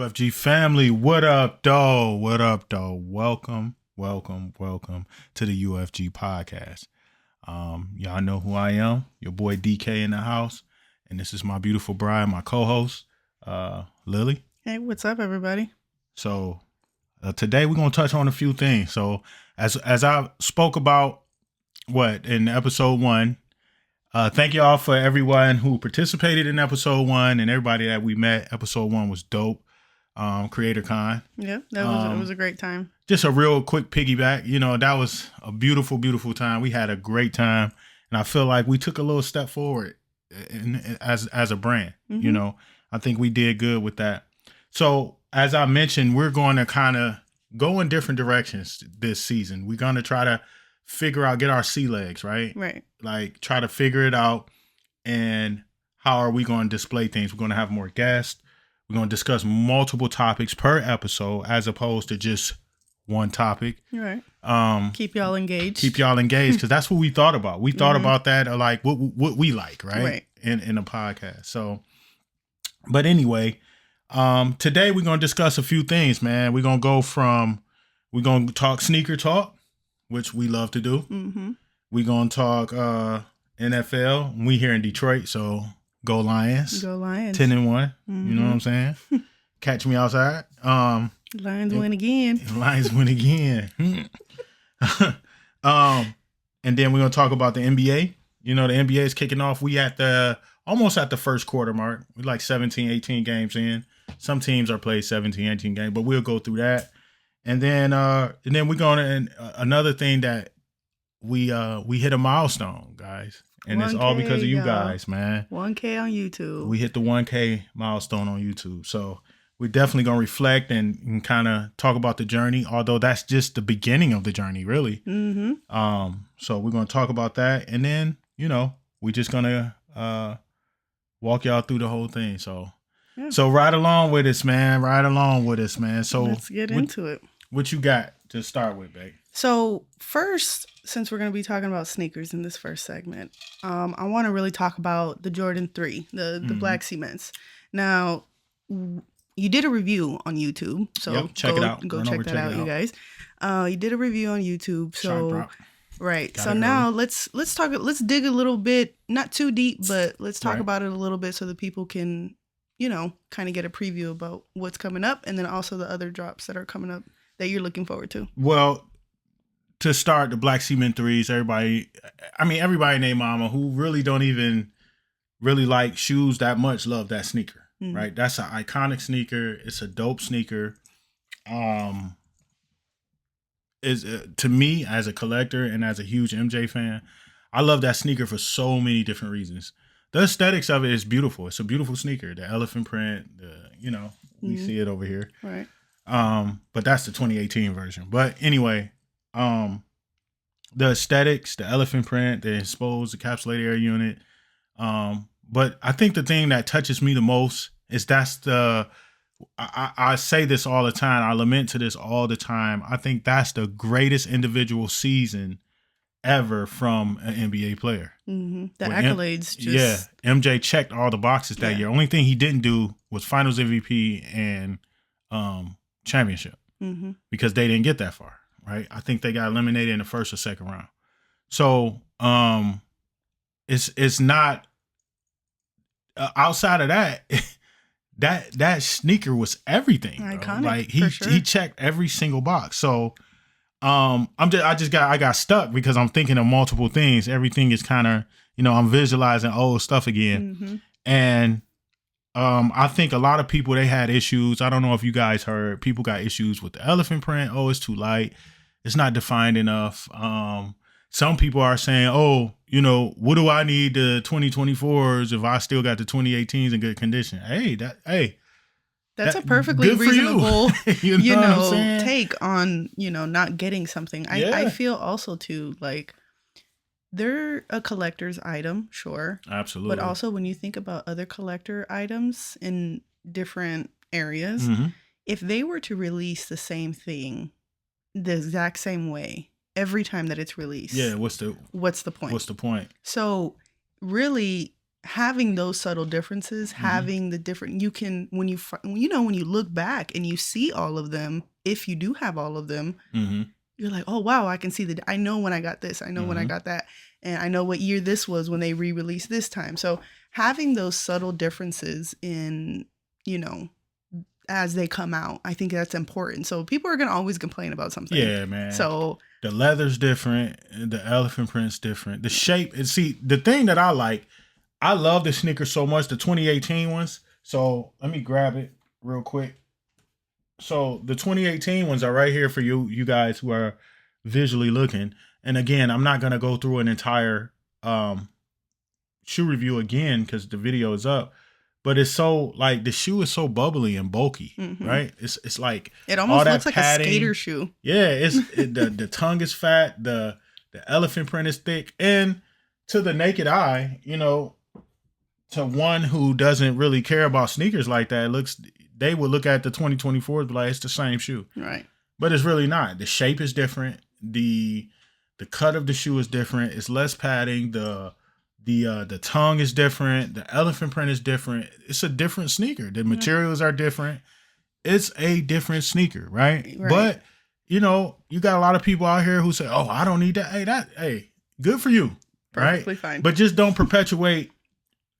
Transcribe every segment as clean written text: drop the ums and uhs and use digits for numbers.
UFG family, what up, though? What up, though? Welcome to the UFG podcast. Y'all know who I am. Your boy DK in the house, and this is my beautiful bride, my co-host, Lily. Hey, what's up, everybody? So today we're gonna touch on a few things. So as I spoke about in episode 1. Thank y'all for everyone who participated in episode 1 and everybody that we met. Episode 1 was dope. Creator Con. Yeah, it was a great time. Just a real quick piggyback. You know, that was a beautiful, beautiful time. We had a great time, and I feel like we took a little step forward as a brand. Mm-hmm. You know, I think we did good with that. So as I mentioned, we're going to kind of go in different directions this season. We're going to try to figure out, get our sea legs, right? Right. Like try to figure it out. And how are we going to display things? We're going to have more guests. We're going to discuss multiple topics per episode as opposed to just one topic. Right. Keep y'all engaged. Because that's what we thought about. We thought about that, like what we like, right? In a podcast. So, but anyway, today we're going to discuss a few things, man. We're going to talk sneaker talk, which we love to do. Mm-hmm. We're going to talk NFL. We here in Detroit, so go Lions. Go Lions. 10-1. Mm-hmm. You know what I'm saying? Catch me outside. Lions win again. Lions win again. And then we're going to talk about the NBA. You know, the NBA is kicking off. We almost at the first quarter mark. We're like 17, 18 games in. Some teams are played 17, 18 games, but we'll go through that. And then we're going to, and another thing that we hit a milestone, guys. And 1K, it's all because of you guys, man. 1K on YouTube. We hit the 1K milestone on YouTube. So we're definitely going to reflect and kind of talk about the journey, although that's just the beginning of the journey, really. Mm-hmm. So we're going to talk about that. And then, you know, we're just going to walk y'all through the whole thing. So, So ride along with us, man. So let's get into it. What you got to start with, babe? So first, since we're going to be talking about sneakers in this first segment, I want to really talk about the Jordan 3, the black cements. Now, you did a review on YouTube, so check it out. Go check that out, you guys. You did a review on YouTube, so right. Got so now let's dig a little bit, not too deep, but let's talk about it a little bit so that people can, you know, kind of get a preview about what's coming up, and then also the other drops that are coming up that you're looking forward to. Well, to start, the black cement 3s, everybody named mama who really don't even really like shoes that much love that sneaker, right? That's an iconic sneaker. It's a dope sneaker. To me, as a collector and as a huge MJ fan, I love that sneaker for so many different reasons. The aesthetics of it is beautiful. It's a beautiful sneaker. The elephant print, we see it over here. Right. But that's the 2018 version. But anyway, the aesthetics, the elephant print, the exposed encapsulated air unit. But I think the thing that touches me the most is I say this all the time. I lament to this all the time. I think that's the greatest individual season ever from an NBA player. Mm-hmm. The accolades. MJ checked all the boxes that year. Only thing he didn't do was Finals MVP and championship because they didn't get that far. Right, I think they got eliminated in the first or second round. So, it's not outside of that. that sneaker was everything. Iconic, like he checked every single box. So, I got stuck because I'm thinking of multiple things. Everything is kind of, I'm visualizing old stuff again, and I think a lot of people, they had issues. I don't know if you guys heard, people got issues with the elephant print. Oh, it's too light. It's not defined enough. Some people are saying, what do I need the 2024s if I still got the 2018s in good condition? That's a perfectly reasonable, you take on, not getting something. I feel also too, like, they're a collector's item, sure. Absolutely. But also when you think about other collector items in different areas, if they were to release the same thing the exact same way every time that it's released. Yeah, what's the point? So really, having those subtle differences, having the different, you can, when you look back and you see all of them, if you do have all of them, you're like, oh, wow, I can see I know when I got this. I know when I got that. And I know what year this was when they re-released this time. So having those subtle differences in, as they come out, I think that's important. So people are going to always complain about something. Yeah, man. So the leather's different. The elephant print's different. The shape. And see, the thing that I love the sneakers so much, the 2018 ones. So let me grab it real quick. So the 2018 ones are right here for you guys who are visually looking. And again, I'm not going to go through an entire shoe review again because the video is up. But it's so the shoe is so bubbly and bulky, right? It's like it almost looks like a skater shoe. Yeah, the tongue is fat, the elephant print is thick, and to the naked eye, to one who doesn't really care about sneakers like that, they would look at the 2024 and be like, it's the same shoe. Right. But it's really not. The shape is different. The cut of the shoe is different. It's less padding. The tongue is different. The elephant print is different. It's a different sneaker. The materials are different. It's a different sneaker, right? But, you got a lot of people out here who say, oh, I don't need that. Hey, good for you. Perfectly right? fine. But just don't perpetuate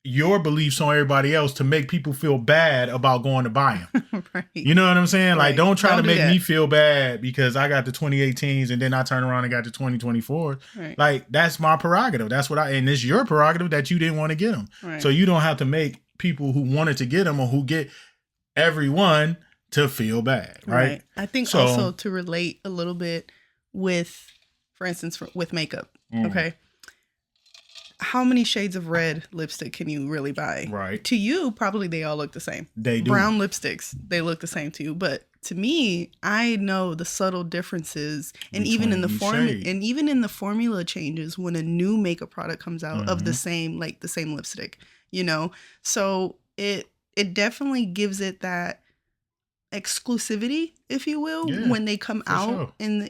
your beliefs on everybody else to make people feel bad about going to buy them. Right. You know what I'm saying? Right. Like, don't try to make that. me feel bad because I got the 2018s and then I turn around and got the 2024s. Right. Like, that's my prerogative. That's and it's your prerogative that you didn't want to get them. Right. So you don't have to make people who wanted to get them or who get everyone to feel bad. Right. I think also to relate a little bit with, for instance, with makeup. Okay. How many shades of red lipstick can you really buy? Right. To you, probably they all look the same. They do. Brown lipsticks, they look the same to you. But to me, I know the subtle differences, and even in the formula changes when a new makeup product comes out of the same lipstick. So it definitely gives it that exclusivity, if you will, when they come out, and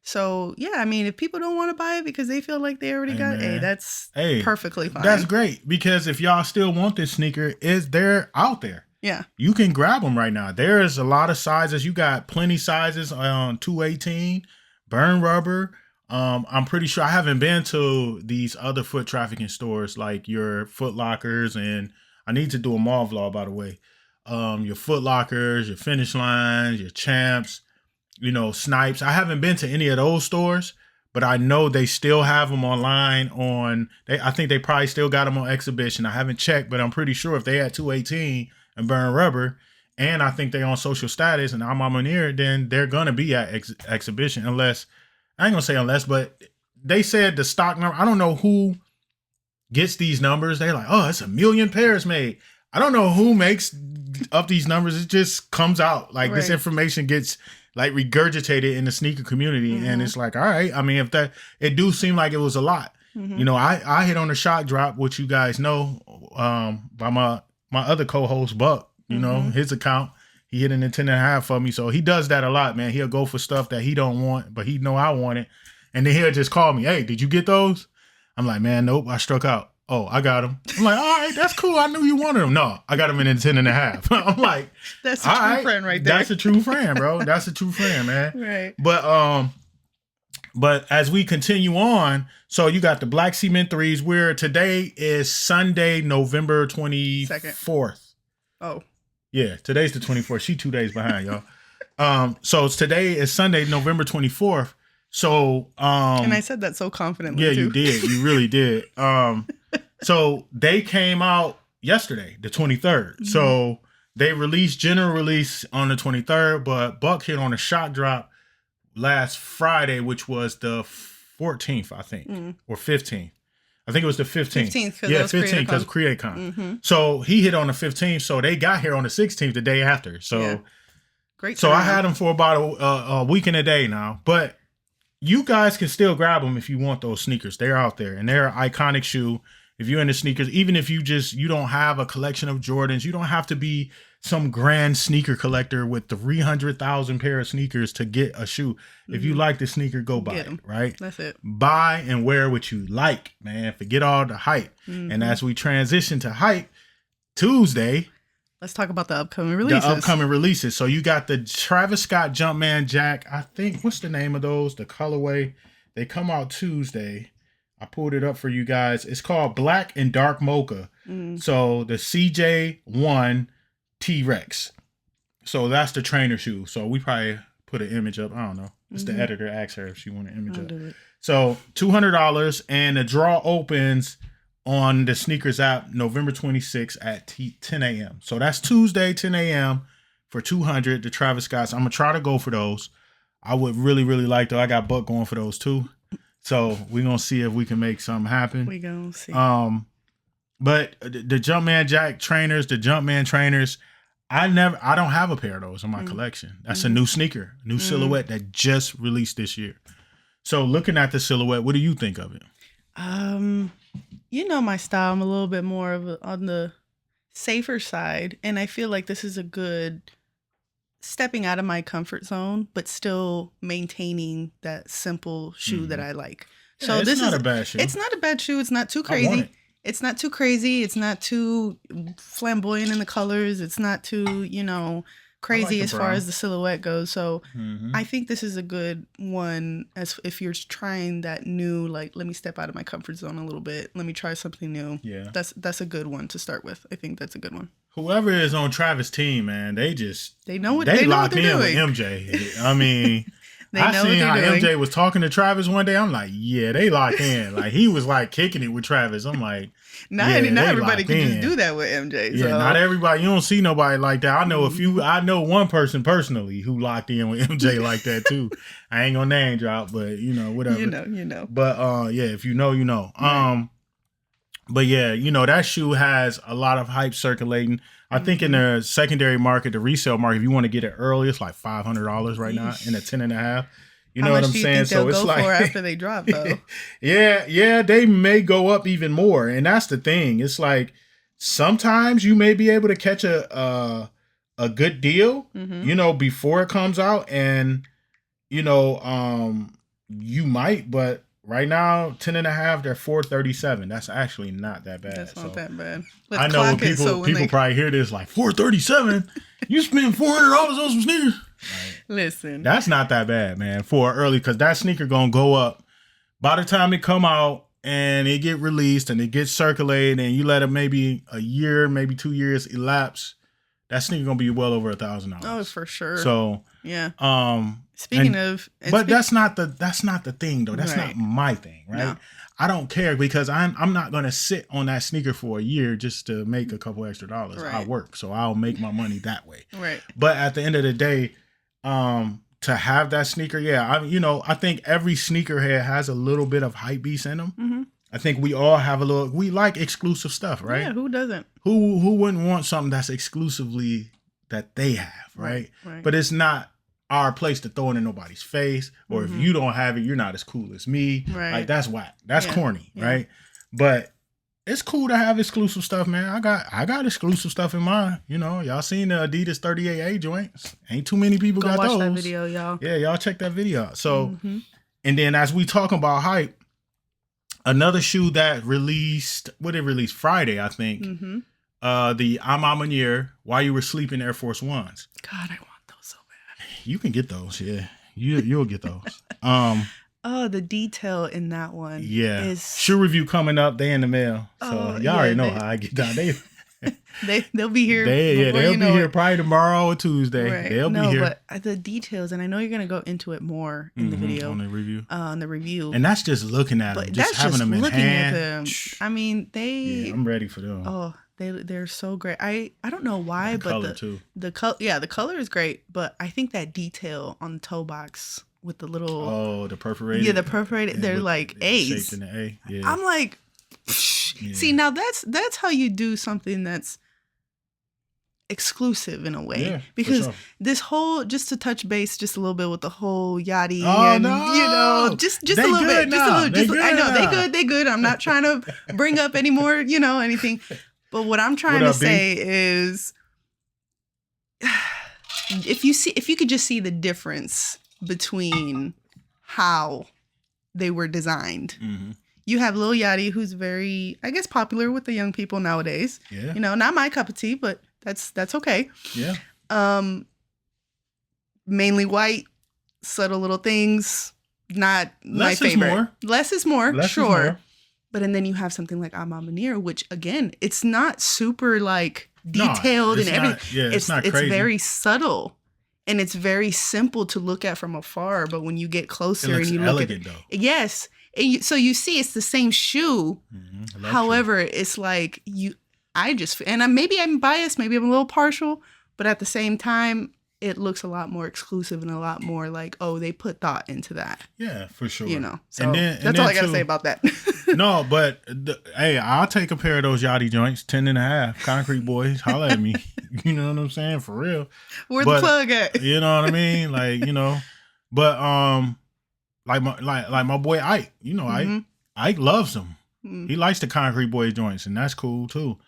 So, yeah, I mean, if people don't want to buy it because they feel like they already got it, that's perfectly fine. That's great, because if y'all still want this sneaker, they're out there. Yeah. You can grab them right now. There's a lot of sizes. You got plenty sizes on 218, burn rubber. I'm pretty sure, I haven't been to these other foot trafficking stores like your Foot Lockers, and I need to do a mall vlog, by the way. Your Foot Lockers, your Finish Lines, your Champs, Snipes. I haven't been to any of those stores, but I know they still have them online I think they probably still got them on exhibition. I haven't checked, but I'm pretty sure if they had 218 and burn rubber, and I think they on social status and I'm on near, then they're going to be at exhibition, unless, I ain't going to say unless, but they said the stock number, I don't know who gets these numbers. They're like, oh, it's 1 million pairs made. I don't know who makes up these numbers. It just comes out. Like, this information gets regurgitated in the sneaker community. And it's like, all right. I mean, it do seem like it was a lot. I hit on the shock drop, which you guys know, by my other co-host, Buck, his account. He hit an 10.5 for me. So he does that a lot, man. He'll go for stuff that he don't want, but he know I want it. And then he'll just call me, hey, did you get those? I'm like, man, nope, I struck out. Oh, I got them. I'm like, all right, that's cool. I knew you wanted them. No, I got them in a 10.5. I'm like, that's a true friend right there. That's a true friend, bro. That's a true friend, man. Right. But as we continue on, so you got the Black Cement 3s, today is Sunday, November 24th. Oh. Yeah, today's the 24th. She 2 days behind, y'all. So today is Sunday, November 24th. So and I said that so confidently. Yeah, too. You did. You really did. So they came out yesterday, the 23rd. So they released general release on the 23rd, but Buck hit on a shock drop last Friday, which was the 14th, I think, or 15th. I think it was the 15th. 15th, yeah, 15th because CreateCon. So he hit on the 15th. So they got here on the 16th, the day after. So great. So I had them for about a week and a day now, but you guys can still grab them if you want those sneakers. They're out there, and they're an iconic shoe. if you're into sneakers, even if you don't have a collection of Jordans, you don't have to be some grand sneaker collector with 300,000 pair of sneakers to get a shoe. If you like the sneaker, go buy it, right? That's it. Buy and wear what you like, man. Forget all the hype. And as we transition to hype, Tuesday, let's talk about the upcoming releases. So you got the Travis Scott Jumpman Jack. I think, what's the name of those? The colorway. They come out Tuesday. I pulled it up for you guys. It's called Black and Dark Mocha. So the CJ1 T-Rex. So that's the trainer shoe. So we probably put an image up. I don't know. It's the editor. Asked her if she wanted an image up. So $200, and the draw opens on the sneakers app November 26th at 10 a.m. So that's Tuesday, 10 a.m. for $200. The Travis Scotts. I'm gonna try to go for those. I would really, really like though. I got Buck going for those too. So we're gonna see if we can make something happen. We gonna see. But the Jumpman Jack trainers, the Jumpman trainers, I don't have a pair of those in my collection. That's a new sneaker, new silhouette that just released this year. So looking at the silhouette, what do you think of it? You know my style. I'm a little bit more on the safer side, and I feel like this is a good stepping out of my comfort zone, but still maintaining that simple shoe that I like. So yeah, this is not a bad shoe. It's not a bad shoe. It's not too crazy. It's not too crazy. It's not too flamboyant in the colors. It's not too, crazy as far as the silhouette goes. So I think this is a good one as if you're trying that new, like, let me step out of my comfort zone a little bit. Let me try something new. Yeah. That's a good one to start with. I think that's a good one. Whoever is on Travis' team, man, they know what they're locked in doing. with MJ. I mean, I seen how MJ was talking to Travis one day. I'm like, yeah, they locked in. Like he was like kicking it with Travis. I'm like, not everybody can just do that with MJ. Yeah, not everybody. You don't see nobody like that. I know a few. I know one person personally who locked in with MJ like that too. I ain't gonna name drop, but whatever. You know. But yeah, if you know, you know. Right. But yeah, that shoe has a lot of hype circulating. I think in the secondary market, the resale market, if you want to get it early, it's like $500 right now in a 10.5. You know what I'm saying? So it's like for after they drop though. yeah, they may go up even more, and that's the thing. It's like sometimes you may be able to catch a good deal, before it comes out, and you might, but. Right now, 10.5, they're $437. That's actually not that bad. That's not that bad. I know when people probably hear this like $437. You spend $400 on some sneakers. Right. Listen, that's not that bad, man. For early, because that sneaker gonna go up by the time it come out and it get released and it gets circulated, and you let it maybe a year, maybe 2 years elapse. That sneaker gonna be well over $1,000. Oh, for sure. So yeah. But that's not the thing though. That's not my thing, right? No. I don't care because I'm not gonna sit on that sneaker for a year just to make a couple extra dollars. Right. I work, so I'll make my money that way. Right. But at the end of the day, to have that sneaker, I think every sneakerhead has a little bit of hype beast in them. Mm-hmm. I think we all have we like exclusive stuff, right? Yeah, who doesn't? Who wouldn't want something that's exclusively that they have, right? But it's not our place to throw it in nobody's face, or if you don't have it, you're not as cool as me. Right. Like that's whack. That's corny, right? But it's cool to have exclusive stuff, man. I got exclusive stuff in mine. Y'all seen the Adidas 38A joints? Ain't too many people got those. Go watch that video, y'all. Yeah, y'all check that video out. So, and then as we talking about hype, another shoe that released, Friday, I think. The Amamanier, While You Were Sleeping Air Force Ones. God, I want those so bad. You can get those, yeah. You'll get those. Oh, the detail in that one. Yeah. Is... Shoe review coming up. They in the mail. So y'all already know how I get down. They'll be here. They'll be here probably tomorrow or Tuesday. Right. They'll be here. But the details, and I know you're gonna go into it more in the video. On the review. And that's just looking at them, just having them in hand. At them. I mean, Yeah, I'm ready for them. Oh, they're so great. I don't know why, but color too. The color is great, but I think that detail on the toe box with the little the perforated. Yeah, the perforated. They're like A's. Shaped in the A. Yeah. I'm like, see, now that's how you do something that's exclusive in a way. Yeah, because sure. this whole, just to touch base just a little bit with the whole Yachty Oh, and no. you know, just a little bit, just a little, just I know they good. I'm not trying to bring up any more, you know, anything. But what I'm trying to say is, if you could just see the difference between how they were designed. Mm-hmm. You have Lil Yachty, who's very, I guess, popular with the young people nowadays. Yeah. You know, not my cup of tea, but that's okay. Yeah. Mainly white, subtle little things, not my favorite. Less is more, sure. But and then you have something like Ama Manir, which again, it's not super like detailed and everything. It's not crazy. It's very subtle. And it's very simple to look at from afar, but when you get closer and you look at it, yes. And so you see it's the same shoe. Mm-hmm. However, it's like maybe I'm biased, maybe I'm a little partial, but at the same time, it looks a lot more exclusive and a lot more like, oh, they put thought into that. Yeah, for sure. You know, so that's all I got to say about that. No, but hey, I'll take a pair of those Yachty joints, 10.5, Concrete Boys. Holla at me. You know what I'm saying? For real. Where the plug at? You know what I mean? Like, you know, but like my boy Ike, you know, mm-hmm. Ike loves them. Mm-hmm. He likes the Concrete Boy joints, and that's cool too.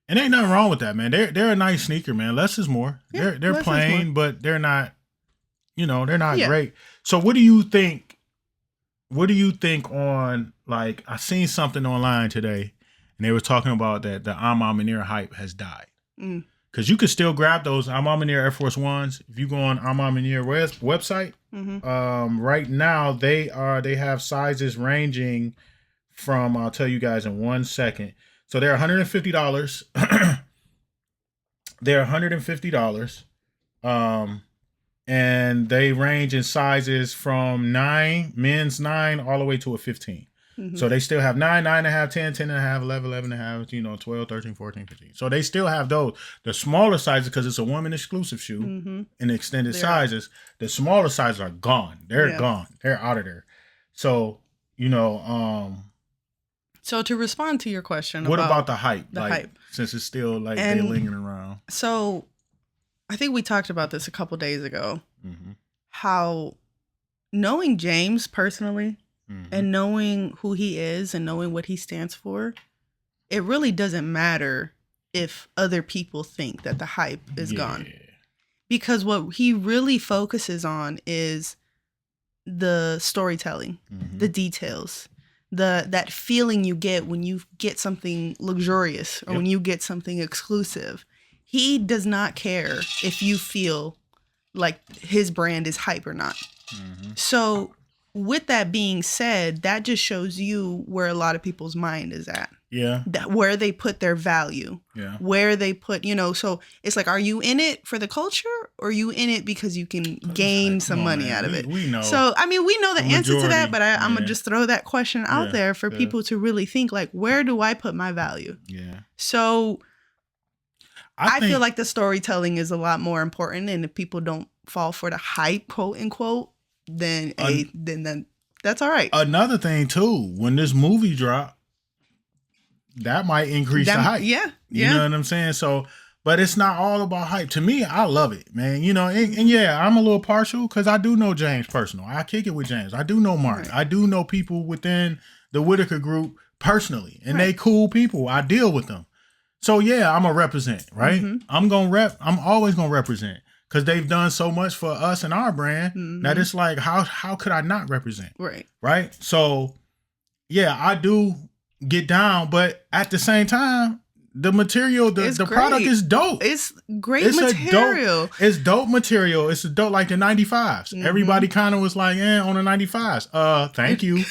And ain't nothing wrong with that, man. They're a nice sneaker, man. Less is more. Yeah, they're plain, but they're not, you know, they're not great. So what do you think? What do you think on, like, I seen something online today, and they were talking about that the Ama Manir hype has died. Because you could still grab those Ama Manir Air Force Ones if you go on Ama Manir website. Mm-hmm. Right now they have sizes ranging from, I'll tell you guys in 1 second. So they're $150. They're $150. And they range in sizes from men's 9 all the way to a 15. Mm-hmm. So they still have 9, 9.5, 10, 10.5, 11, 11.5, you know, 12, 13, 14, 15. So they still have those. The smaller sizes, because it's a woman exclusive shoe, mm-hmm. in extended sizes, the smaller sizes are gone. They're gone. They're out of there. So, you know, so to respond to your question, what about the hype? Hype, since it's still like they're lingering around. So I think we talked about this a couple days ago. Mm-hmm. How knowing James personally, mm-hmm. and knowing who he is and knowing what he stands for, it really doesn't matter if other people think that the hype is gone. Because what he really focuses on is the storytelling, mm-hmm. the details, that feeling you get when you get something luxurious or when you get something exclusive. He does not care if you feel like his brand is hype or not. Mm-hmm. So with that being said, that just shows you where a lot of people's mind is at. Yeah. Where they put their value. Yeah. Where they put, you know, so it's like, are you in it for the culture or are you in it because you can gain some money out of it? We know. So, I mean, we know the answer to that, but I'm going to just throw that question out there for people to really think, like, where do I put my value? Yeah. So I feel like the storytelling is a lot more important. And if people don't fall for the hype, quote unquote, then that's all right. Another thing too, when this movie dropped, that might increase the hype. Yeah. You know what I'm saying? So, but it's not all about hype. To me, I love it, man. You know, and yeah, I'm a little partial because I do know James personal. I kick it with James. I do know Mark. Right. I do know people within the Whitaker group personally, and they cool people. I deal with them. So yeah, I'm a represent, right? Mm-hmm. I'm always gonna represent. Because they've done so much for us and our brand, mm-hmm. that it's like, how could I not represent? Right. Right? So, yeah, I do get down, but at the same time, the material, the product is dope. It's great material. It's dope material. It's dope, like the 95s. Mm-hmm. Everybody kind of was like, on the 95s. Thank you.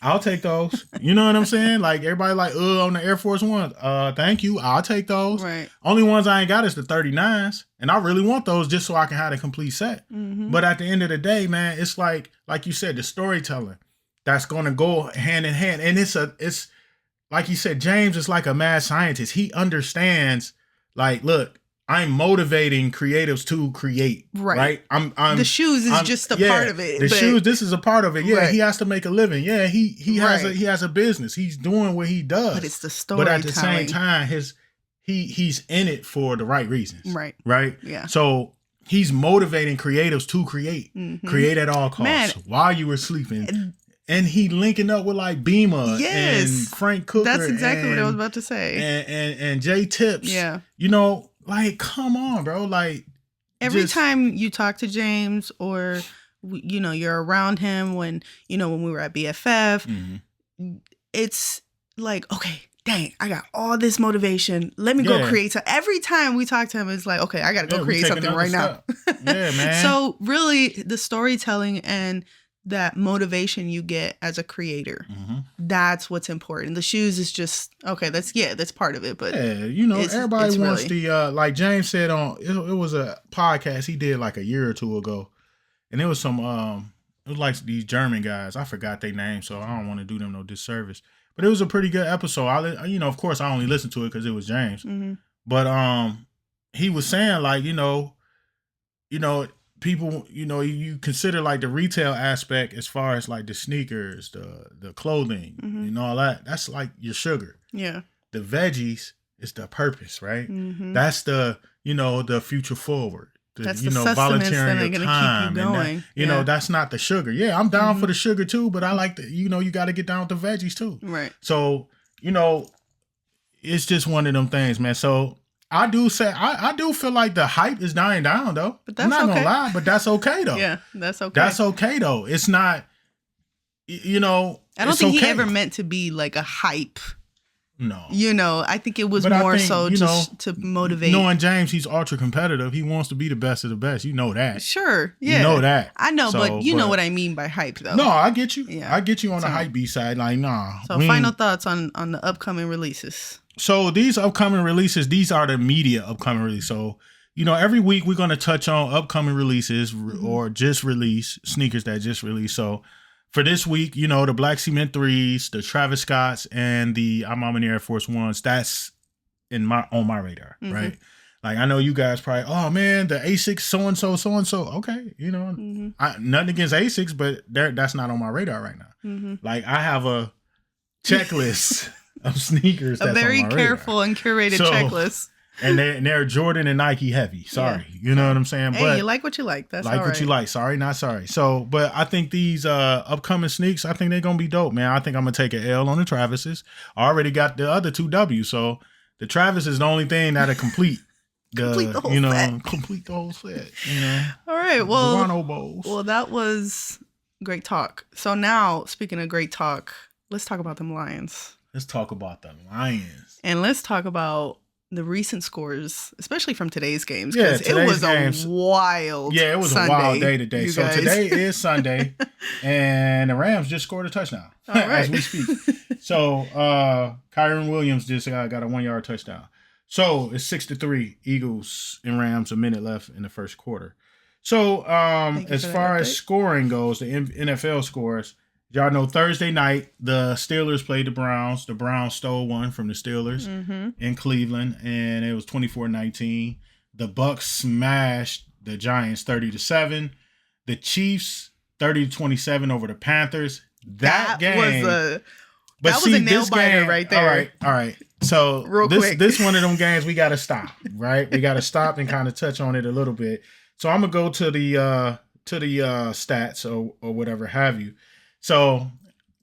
I'll take those. You know what I'm saying? Like, everybody like, on the Air Force Ones. Thank you. I'll take those. Right. Only ones I ain't got is the 39s. And I really want those just so I can have a complete set. Mm-hmm. But at the end of the day, man, it's like you said, the storytelling that's going to go hand in hand. And it's like you said, James is like a mad scientist. He understands, like, look, I'm motivating creatives to create, right? I'm the shoes is just a part of it. Shoes, this is a part of it. Yeah, he has to make a living. Yeah, he has a business. He's doing what he does. But it's the story. But at the same time, he's in it for the right reasons. Right. Right? Yeah. So he's motivating creatives to create. Create at all costs while you were sleeping. And he linking up with like Beamer and Frank Cooker. That's exactly what I was about to say. And Jay Tips. Yeah. You know, like, come on, bro. Like, every time you talk to James or, you know, you're around him when we were at BFF, it's like, okay, dang, I got all this motivation. Let me go create. So every time we talk to him, it's like, okay, I got to go create something right now. Yeah, man. So really the storytelling and that motivation you get as a creator, that's what's important. The shoes is just, okay, that's part of it. But yeah, you know, everybody wants really the, like James said on, it was a podcast he did like a year or two ago. And it was some, it was like these German guys. I forgot their name, so I don't want to do them no disservice. But it was a pretty good episode. Of course, I only listened to it because it was James. But he was saying like, you know, people, you know, you consider like the retail aspect as far as like the sneakers, the clothing, and all that. That's like your sugar. Yeah. The veggies is the purpose, right? That's the, you know, the future forward. That's the volunteering your time. Keep you going. You know, that's not the sugar. Yeah, I'm down for the sugar too, but I like the, you know, you got to get down with the veggies too. Right. So, you know, it's just one of them things, man. So I do feel like the hype is dying down though. But that's I'm not gonna lie, but that's okay though. Yeah, that's okay. That's okay though. It's not, you know. I don't think he ever meant to be like a hype. No. You know, I think it was more so just to motivate. Knowing James, he's ultra competitive. He wants to be the best of the best. You know that. Sure. Yeah. You know that. I know, but you know what I mean by hype though. No, I get you. Yeah. I get you on the hype B side. Like, nah. So final thoughts on the upcoming releases. So these upcoming releases, these are the media upcoming releases. So, you know, every week we're going to touch on upcoming releases or just release sneakers that just released. So for this week, you know, the Black Cement 3s, the Travis Scotts, and the I'm on Air Force Ones, that's on my radar, right? Like, I know you guys probably, oh man, the Asics so-and-so. Okay, you know, nothing against Asics, but that's not on my radar right now. Like, I have a checklist of sneakers that's a very on my careful radar. And curated checklist. And they're Jordan and Nike heavy. Sorry. Yeah. You know what I'm saying? Hey, you like what you like. That's like what you like. Sorry, not sorry. So, but I think these upcoming sneaks, I think they're going to be dope, man. I think I'm going to take an L on the Travises. I already got the other two W's. So the Travis is the only thing that'll complete complete the whole set. Complete the whole set. You know? All right. Well, that was great talk. So now, speaking of great talk, let's talk about them Lions. Let's talk about the Lions. And let's talk about the recent scores, especially from today's games, because it was a wild it was Sunday, a wild day today. So guys. Today is Sunday, and the Rams just scored a touchdown as we speak. So Kyron Williams just got a 1-yard touchdown. So it's 6-3 Eagles and Rams, a minute left in the first quarter. So as far as scoring goes, the NFL scores, y'all know Thursday night, the Steelers played the Browns. The Browns stole one from the Steelers in Cleveland, and it was 24-19. The Bucs smashed the Giants 30-7. The Chiefs 30-27 over the Panthers. That game was a nail biter right there. All right. So this one of them games we got to stop, right? We got to stop and kind of touch on it a little bit. So I'm gonna go to the stats or whatever have you. So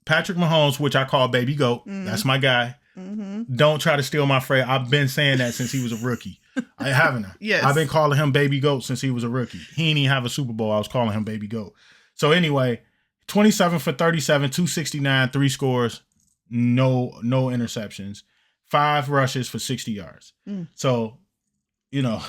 Patrick Mahomes, which I call Baby Goat, that's my guy. Don't try to steal my phrase. I've been saying that since he was a rookie. I haven't. Yes. I've been calling him Baby Goat since he was a rookie. He didn't even have a Super Bowl. I was calling him Baby Goat. So anyway, 27 for 37, 269, 3 scores, no interceptions, 5 rushes for 60 yards. So, you know,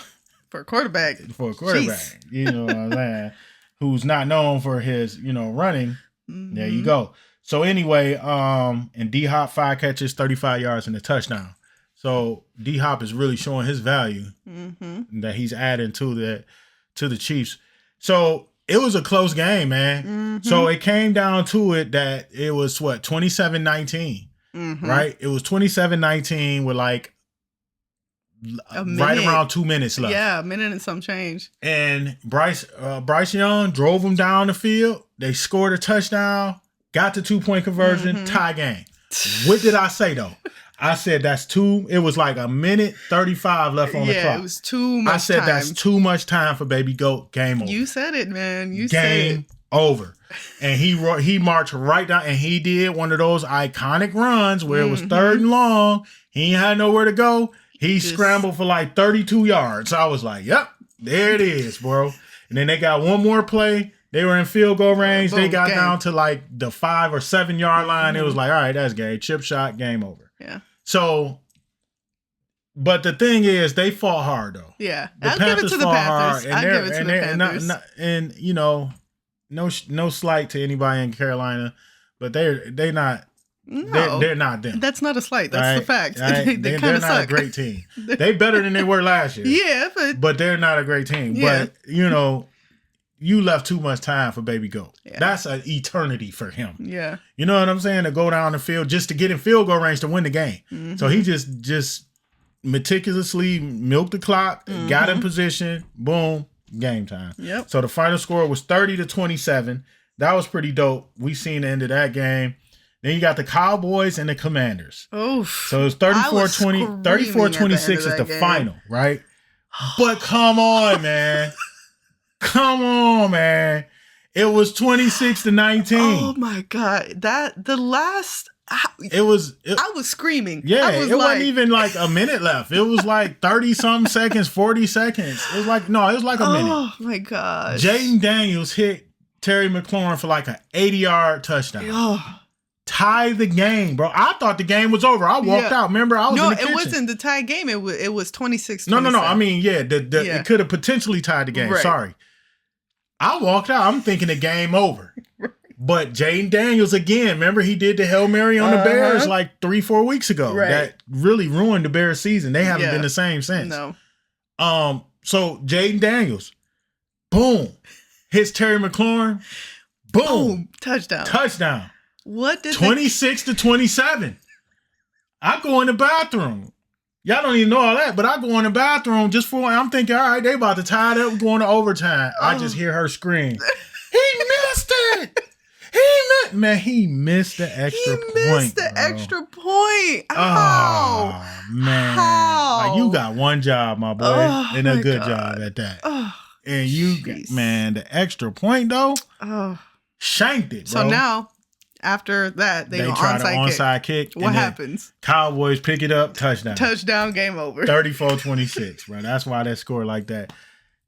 for a quarterback, Jeez. You know what I'm saying, who's not known for his, running. There you go. So anyway, and D-Hop 5 catches, 35 yards and a touchdown. So D-Hop is really showing his value that he's adding to the Chiefs. So it was a close game, man. So it came down to it that it was 27-19, right? It was 27-19 with like right around 2 minutes left. Yeah, a minute and some change. And Bryce Young drove them down the field. They scored a touchdown, got the 2-point conversion, tie game. What did I say though? I said that's too. It was like a minute 35 left on the clock. Yeah, it was too much. I said time. That's too much time for Baby Goat. Game over. You said it, man. You said it. Game over. And he marched right down, and he did one of those iconic runs where it was third and long. He ain't had nowhere to go. He scrambled for like 32 yards. I was like, yep, there it is, bro. And then they got one more play. They were in field goal range. Boom, they got game. down to like the 5 or 7 yard line. It was like, all right, that's game. Chip shot, game over. Yeah. So, but the thing is, they fought hard though. Yeah. The I'll give it to the Panthers. I'll give it to the Panthers. And you know, no slight to anybody in Carolina, but they're not. No, they're not them. That's not a slight. That's the fact. They're kind not of a great team. They better than they were last year. Yeah, but they're not a great team. Yeah. But you know, you left too much time for Baby Goat. Yeah. That's an eternity for him. Yeah. You know what I'm saying? To go down the field just to get in field goal range to win the game. So he just meticulously milked the clock, got in position, boom, game time. Yep. So the final score was 30-27. That was pretty dope. We seen the end of that game. Then you got the Cowboys and the Commanders. Oh. So it was 34-26 is the final, right? But come on, man. Come on, man. It was 26-19. Oh my God. I was screaming. Yeah, it wasn't even like a minute left. It was like 30-something seconds, 40 seconds. It was like a minute. Oh my gosh. Jaden Daniels hit Terry McLaurin for like an 80-yard touchdown. Oh. Tie the game, bro. I thought the game was over. I walked out. Remember, I was in the kitchen. No, it wasn't the tie game. It was 26-27. No. I mean, it could have potentially tied the game. Right. Sorry. I walked out. I'm thinking the game over. But Jaden Daniels, again, remember he did the Hail Mary on the Bears like 3-4 weeks ago. Right. That really ruined the Bears season. They haven't been the same since. No. So Jaden Daniels, boom, hits Terry McLaurin, boom, touchdown. What did 26-27. I go in the bathroom. Y'all don't even know all that, but I go in the bathroom I'm thinking, all right, they about to tie it up, going to overtime. I just hear her scream. He missed it. He missed the extra point. He missed the extra point. How? Oh, man. How? Like, you got one job, my boy, and a good job at that. And the extra point, though, shanked it, bro. So now, after that, they try the onside kick. What happens? Cowboys pick it up, touchdown. Touchdown, game over. 34-26, bro. That's why that score like that.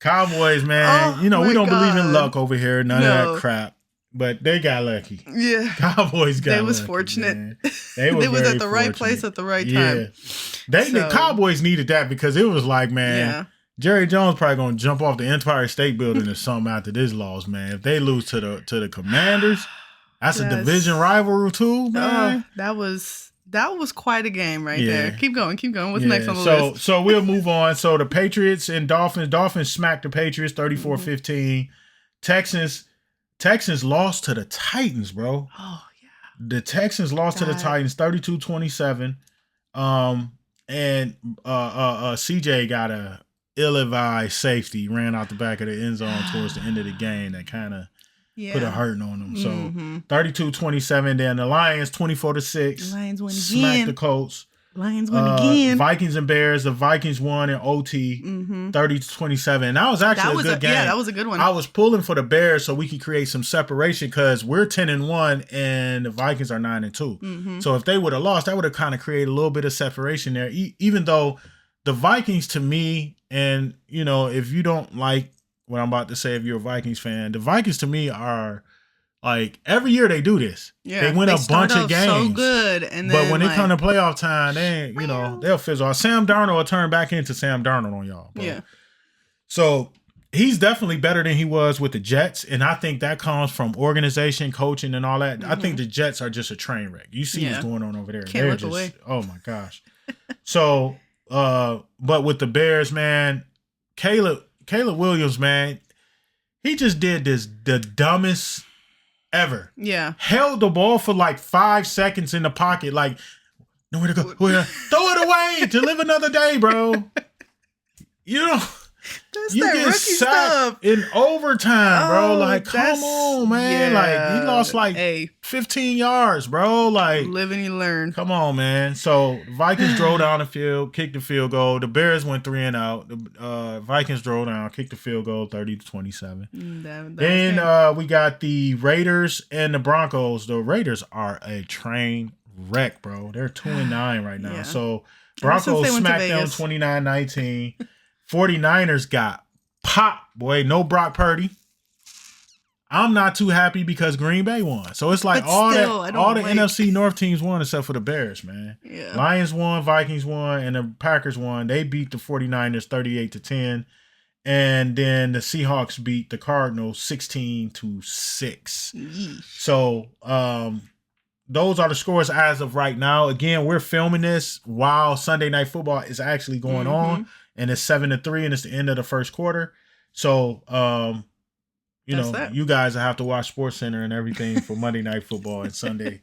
Cowboys, man, we don't believe in luck over here. None of that crap. But they got lucky. Yeah. Cowboys got lucky. They was fortunate. Man. They was at the right place at the right time. The Cowboys needed that because it was like, man, Jerry Jones probably going to jump off the Empire State Building or something after this loss, man. If they lose to the Commanders, that's a division rivalry too, man. That was quite a game right there. Keep going. What's next on the list? So we'll move on. So the Patriots and Dolphins smacked the Patriots 34-15. Texans lost to the Titans, bro. Oh, yeah. The Texans lost to the Titans 32-27. And CJ got a ill-advised safety, ran out the back of the end zone towards the end of the game that kind of put a hurting on them. So 32-27. Then the Lions 24-6. Lions win smacked again. the Colts. Lions win again. Vikings and Bears. The Vikings won in OT 30-27. And that was actually a good game. Yeah, that was a good one. I was pulling for the Bears so we could create some separation because we're 10-1 and the Vikings are 9-2. So if they would have lost, that would have kind of created a little bit of separation there. Even though the Vikings, to me, and if you don't like what I'm about to say, if you're a Vikings fan, the Vikings to me are like every year they do this. Yeah, they win a bunch of games. So good, but when it come to playoff time, they they'll fizzle out. Sam Darnold will turn back into Sam Darnold on y'all. Bro. Yeah. So he's definitely better than he was with the Jets, and I think that comes from organization, coaching, and all that. I think the Jets are just a train wreck. You see what's going on over there. Can't look away. Oh my gosh. So, but with the Bears, man, Caleb Williams, man, he just did the dumbest ever. Yeah. Held the ball for like 5 seconds in the pocket, like nowhere to go. Throw it away to live another day, bro. That's you get sacked in overtime, bro. Like, come on, man. Like, he lost like 15 yards, bro. Like, live and you learn. Come on, man. So the Vikings drove down the field, kicked the field goal. The Bears went 3 and out. The Vikings drove down, kicked the field goal, 30-27. Then we got the Raiders and the Broncos. The Raiders are a train wreck, bro. They're 2-9 right now. Yeah. So Broncos smacked them 29-19. 49ers got popped, boy. No Brock Purdy. I'm not too happy because Green Bay won. So it's like all the NFC North teams won except for the Bears, man. Yeah. Lions won, Vikings won, and the Packers won. They beat the 49ers 38-10. And then the Seahawks beat the Cardinals 16-6. Yeesh. So those are the scores as of right now. Again, we're filming this while Sunday Night Football is actually going on. And it's 7-3 and it's the end of the first quarter. So you guys have to watch SportsCenter and everything for Monday Night Football and Sunday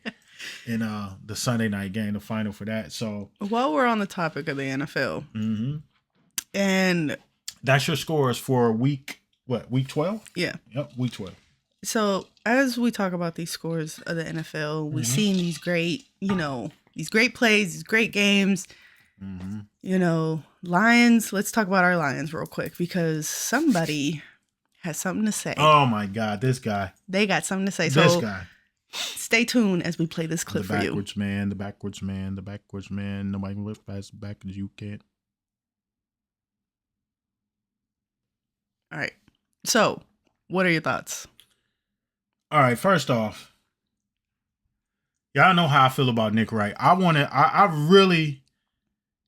and the Sunday night game, the final for that. So while we're on the topic of the NFL, and that's your scores for week 12? Yeah. Yep, week 12. So as we talk about these scores of the NFL, we're seeing these great, these great plays, these great games. Lions. Let's talk about our Lions real quick because somebody has something to say. Oh my God, this guy. They got something to say. This guy. Stay tuned as we play this clip for you. The backwards man. Nobody can look as back as you can. All right. So, what are your thoughts? All right. First off, y'all know how I feel about Nick Wright. I really,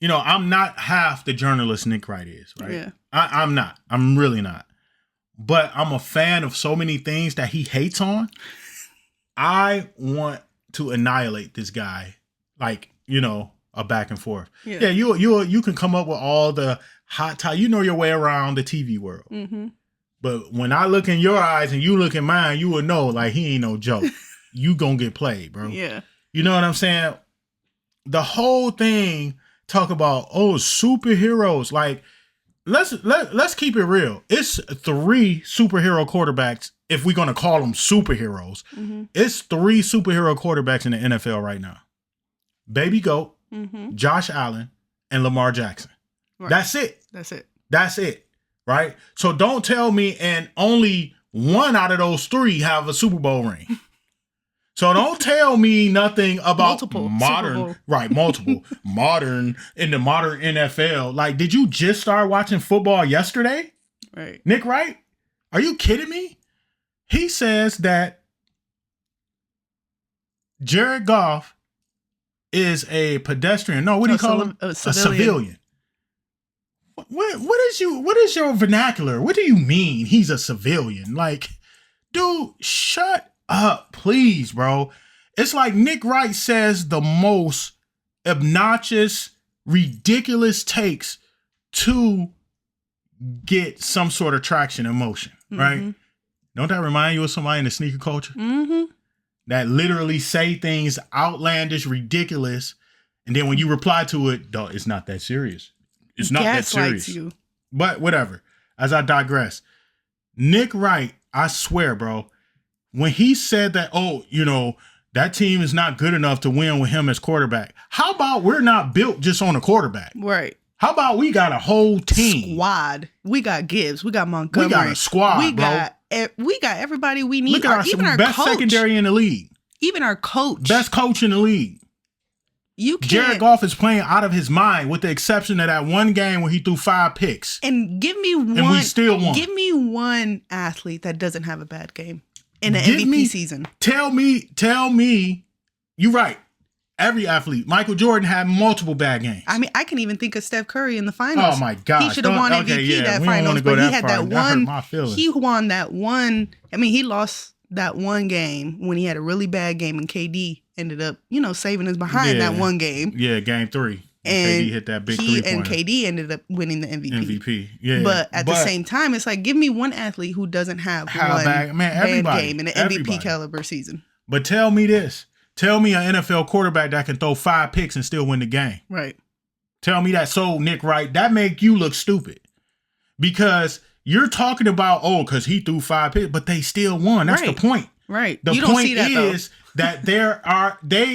I'm not half the journalist Nick Wright is, right? Yeah. I'm not. I'm really not. But I'm a fan of so many things that he hates on. I want to annihilate this guy, like, a back and forth. Yeah, you can come up with all the hot tie. You know your way around the TV world. But when I look in your eyes and you look in mine, you will know, like, he ain't no joke. You gonna get played, bro. Yeah. You know what I'm saying? The whole thing talk about, superheroes. Like, let's keep it real. It's 3 superhero quarterbacks, if we're gonna call them superheroes. It's 3 superhero quarterbacks in the NFL right now. Baby Goat, Josh Allen, and Lamar Jackson. Right. That's it. Right? So don't tell me and only 1 out of those 3 have a Super Bowl ring. So don't tell me nothing about multiple modern in the modern NFL. Like, did you just start watching football yesterday? Right. Nick Wright? Are you kidding me? He says that Jared Goff is a pedestrian. No, what do you call him? A civilian. What is your vernacular? What do you mean he's a civilian? Like, dude, shut up, please, bro. It's like Nick Wright says the most obnoxious, ridiculous takes to get some sort of traction and motion, right? Don't that remind you of somebody in the sneaker culture? That literally say things outlandish, ridiculous, and then when you reply to it, it's not that serious. It's not that serious. You. But whatever. As I digress, Nick Wright, I swear, bro, when he said that, that team is not good enough to win with him as quarterback. How about we're not built just on a quarterback? Right. How about we got a whole team? Squad. We got Gibbs. We got Montgomery. We got a squad, we got everybody we need. Look at our best coach. Secondary in the league. Even our coach. Best coach in the league. Jared Goff is playing out of his mind, with the exception of that one game where he threw 5 picks. And give me one. And we still won. Give me one athlete that doesn't have a bad game in the MVP season. Tell me. You're right. Every athlete. Michael Jordan had multiple bad games. I mean, I can even think of Steph Curry in the finals. Oh my God. He should have won MVP that finals, but he had that one. He won that one. I mean, he lost that one game when he had a really bad game, and KD ended up, saving his behind that one game. Yeah, game 3. And KD hit that big 3-pointer. And KD ended up winning the MVP. Yeah. But at the same time, it's like, give me one athlete who doesn't have one bad game in an MVP caliber season. But tell me this. Tell me an NFL quarterback that can throw 5 picks and still win the game. Right. Tell me that. So, Nick Wright, that make you look stupid. Because you're talking about, because he threw 5 picks, but they still won. That's the point. Right. The you don't point see that, is that they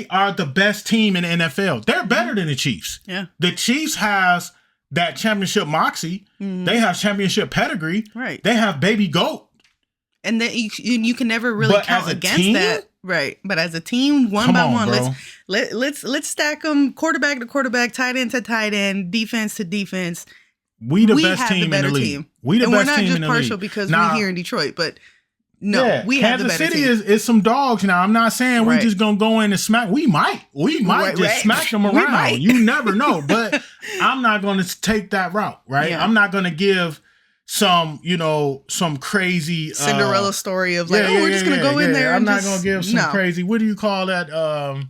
are the best team in the NFL. They're better than the Chiefs. Yeah. The Chiefs has that championship moxie. They have championship pedigree. Right. They have baby GOAT. And then you can never really count against team? that. Right. But as a team, one by one, bro. let's stack them quarterback to quarterback, tight end to tight end, defense to defense. We the best team in the league. Team. We the and best we're not team just in the partial league. because Now, we're here in Detroit, but no, we have the Kansas better City team. is some dogs now. I'm not saying Right. we just gonna go in and smack. We might just smack them We around. might. You never know. But I'm not gonna take that route, right? Yeah. I'm not gonna give some crazy Cinderella story of we're just gonna go in there. I'm and not just, gonna give some no. crazy. What do you call that?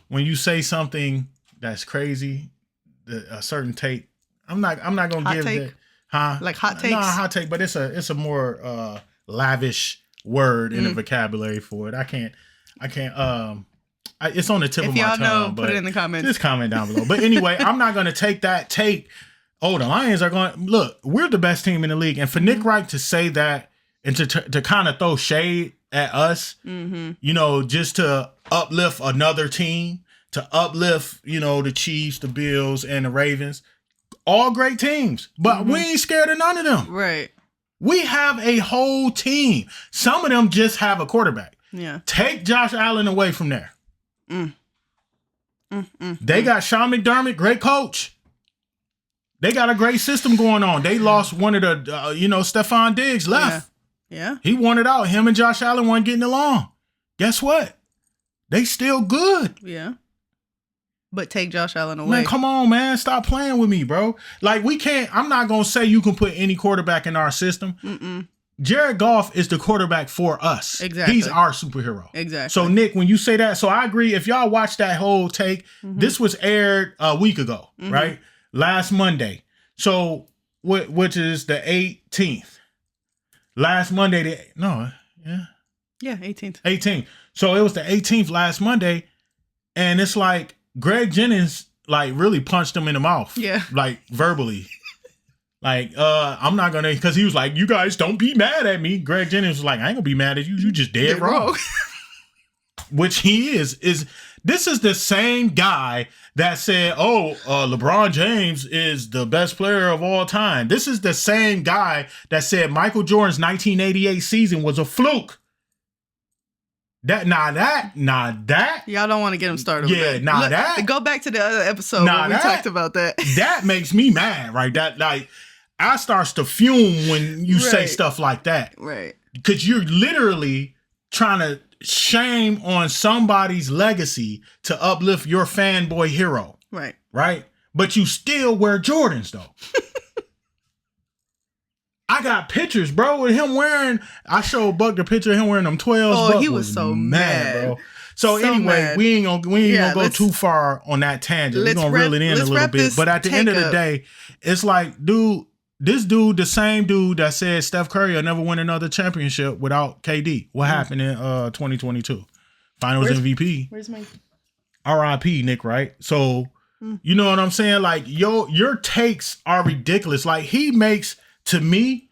When you say something that's crazy, a certain take. I'm not gonna Hot give take? that. Huh? Like hot takes? No, hot take, but it's a more lavish word in the vocabulary for it. I can't. It's on the tip of my tongue. If y'all know, but put it in the comments. Just comment down below. But anyway, I'm not going to take that take. Oh, the Lions are going. Look, we're the best team in the league, and for Nick Wright to say that and to kind of throw shade at us, just to uplift another team, to uplift the Chiefs, the Bills, and the Ravens, all great teams, but we ain't scared of none of them. Right. We have a whole team. Some of them just have a quarterback. Yeah. Take Josh Allen away from there. They got Sean McDermott, great coach. They got a great system going on. They lost one of the, Stephon Diggs left. Yeah. He wanted out. Him and Josh Allen weren't getting along. Guess what? They still good. Yeah. But take Josh Allen away. Man, come on, man. Stop playing with me, bro. Like, we can't, I'm not going to say you can put any quarterback in our system. Jared Goff is the quarterback for us. Exactly. He's our superhero. Exactly. So, Nick, when you say that, so I agree. If y'all watch that whole take, this was aired a week ago, right? Last Monday. So, which is the 18th. Last Monday, Yeah, 18th. 18th. So, it was the 18th last Monday. And it's like Greg Jennings, really punched him in the mouth. Yeah. Verbally. I'm not going to, because he was like, you guys don't be mad at me. Greg Jennings was like, I ain't going to be mad at you. You just dead wrong. Which he is. This is the same guy that said, LeBron James is the best player of all time. This is the same guy that said Michael Jordan's 1988 season was a fluke. That. Y'all don't want to get him started. Yeah, with that. that. Go back to the other episode where we talked about that. That makes me mad, right? I starts to fume when you say stuff like that. Right. Because you're literally trying to shame on somebody's legacy to uplift your fanboy hero. Right. Right? But you still wear Jordans, though. I got pictures, bro, with him wearing, I showed Buck the picture of him wearing them 12s. Oh, Buck he was so mad, bro. So anyway, mad. we ain't gonna go too far on that tangent. We're gonna reel it in a little bit. But at the end of the day, it's like, this dude, the same dude that said Steph Curry will never win another championship without KD. What happened in 2022? Finals MVP. Where's my RIP, Nick, right? So, you know what I'm saying? Like, your takes are ridiculous. Like, to me,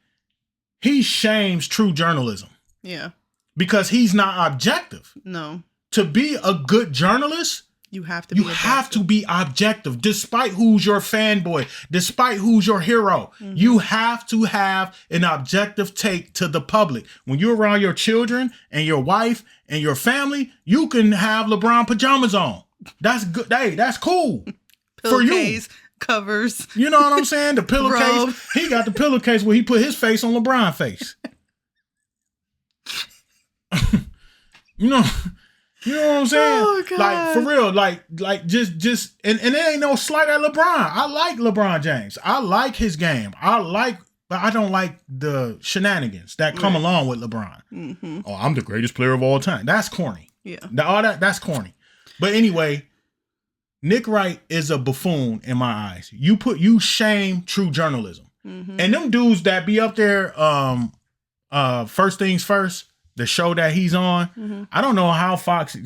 he shames true journalism. Yeah. Because he's not objective. No. To be a good journalist, you have to be objective, despite who's your fanboy, despite who's your hero. You have to have an objective take to the public. When you're around your children and your wife and your family, you can have LeBron pajamas on. That's good. Hey, that's cool. For you. Covers. You know what I'm saying? The pillowcase. He got the pillowcase where he put his face on LeBron's face. You know what I'm saying? Oh, God. Like, for real, just and it ain't no slight at LeBron. I like LeBron James. I like his game. But I don't like the shenanigans that come along with LeBron. Oh, I'm the greatest player of all time. That's corny. Yeah. That's corny. But anyway, Nick Wright is a buffoon in my eyes. You shame true journalism. And them dudes that be up there, First Things First, the show that he's on, I don't know how Fox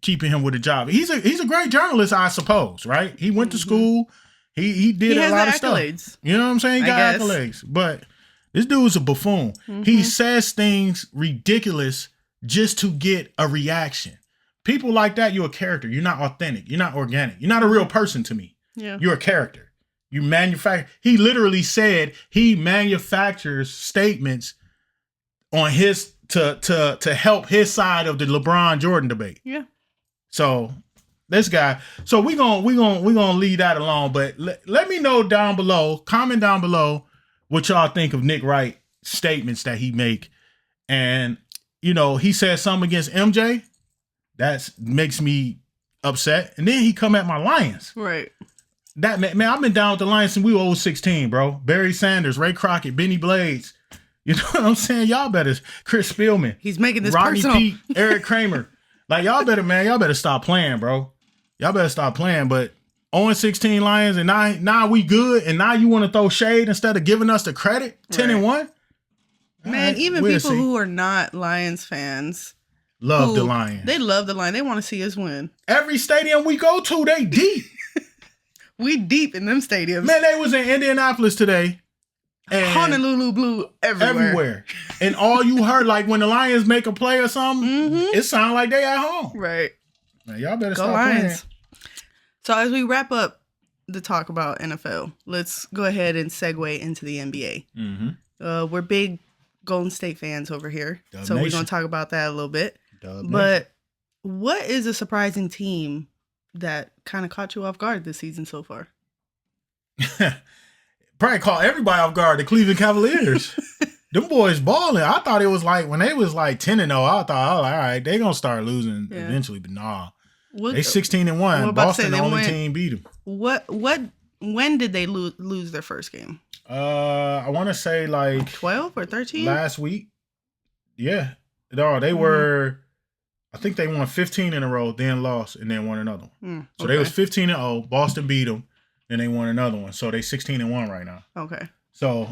keeping him with a job. He's a great journalist, I suppose, right? He went to school. He did a lot of accolades. stuff. You know what I'm saying? He got accolades. But this dude's a buffoon. He says things ridiculous just to get a reaction. People like that, you're a character. You're not authentic. You're not organic. You're not a real person to me. Yeah. You're a character. You manufacture. He literally said he manufactures statements on his to help his side of the LeBron Jordan debate. Yeah. So this guy. So we're gonna leave that alone. But let me know down below. Comment down below what y'all think of Nick Wright statements that he make. And he said something against MJ. That makes me upset. And then he come at my Lions. Right. That man, I've been down with the Lions since we were 16, bro. Barry Sanders, Ray Crockett, Benny Blades. You know what I'm saying? Y'all better. Chris Spielman. He's making this Rodney personal. Peete, Eric Kramer. Like, y'all better stop playing, bro. Y'all better stop playing. But 0-16 Lions, and now we good, and now you want to throw shade instead of giving us the credit? 10-1? Man, even people who are not Lions fans love the Lions. They love the Lions. They want to see us win. Every stadium we go to, they deep. We deep in them stadiums. Man, they was in Indianapolis today. And Honolulu blue everywhere. And all you heard, like when the Lions make a play or something, it sound like they at home. Right. Man, y'all better go stop Lions. playing. So as we wrap up the talk about NFL, let's go ahead and segue into the NBA. Mm-hmm. We're big Golden State fans over here. Dub so Nation. we're going to talk about that a little bit. Dub but what is a surprising team that kind of caught you off guard this season so far? Probably caught everybody off guard. The Cleveland Cavaliers. Them boys balling. I thought it was like when they was like 10-0. I thought, all right, they gonna start losing eventually, but nah. They 16-1. Boston the only team beat them. When did they lose their first game? I want to say like 12 or 13 last week. Yeah, no, they were. I think they won 15 in a row, then lost, and then won another one. So they was 15-0. Boston beat them, then they won another one. So they 16-1 right now. Okay. So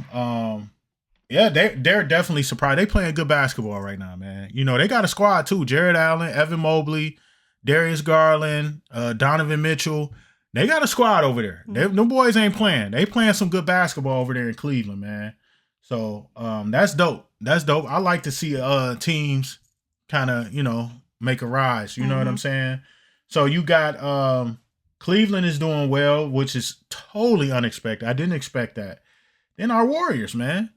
yeah, they're definitely surprised. They playing good basketball right now, man. They got a squad too. Jared Allen, Evan Mobley, Darius Garland, Donovan Mitchell. They got a squad over there. Them boys ain't playing. They playing some good basketball over there in Cleveland, man. So that's dope. That's dope. I like to see teams kind of, make a rise. You know what I'm saying? So you got Cleveland is doing well, which is totally unexpected. I didn't expect that. Then our Warriors, man.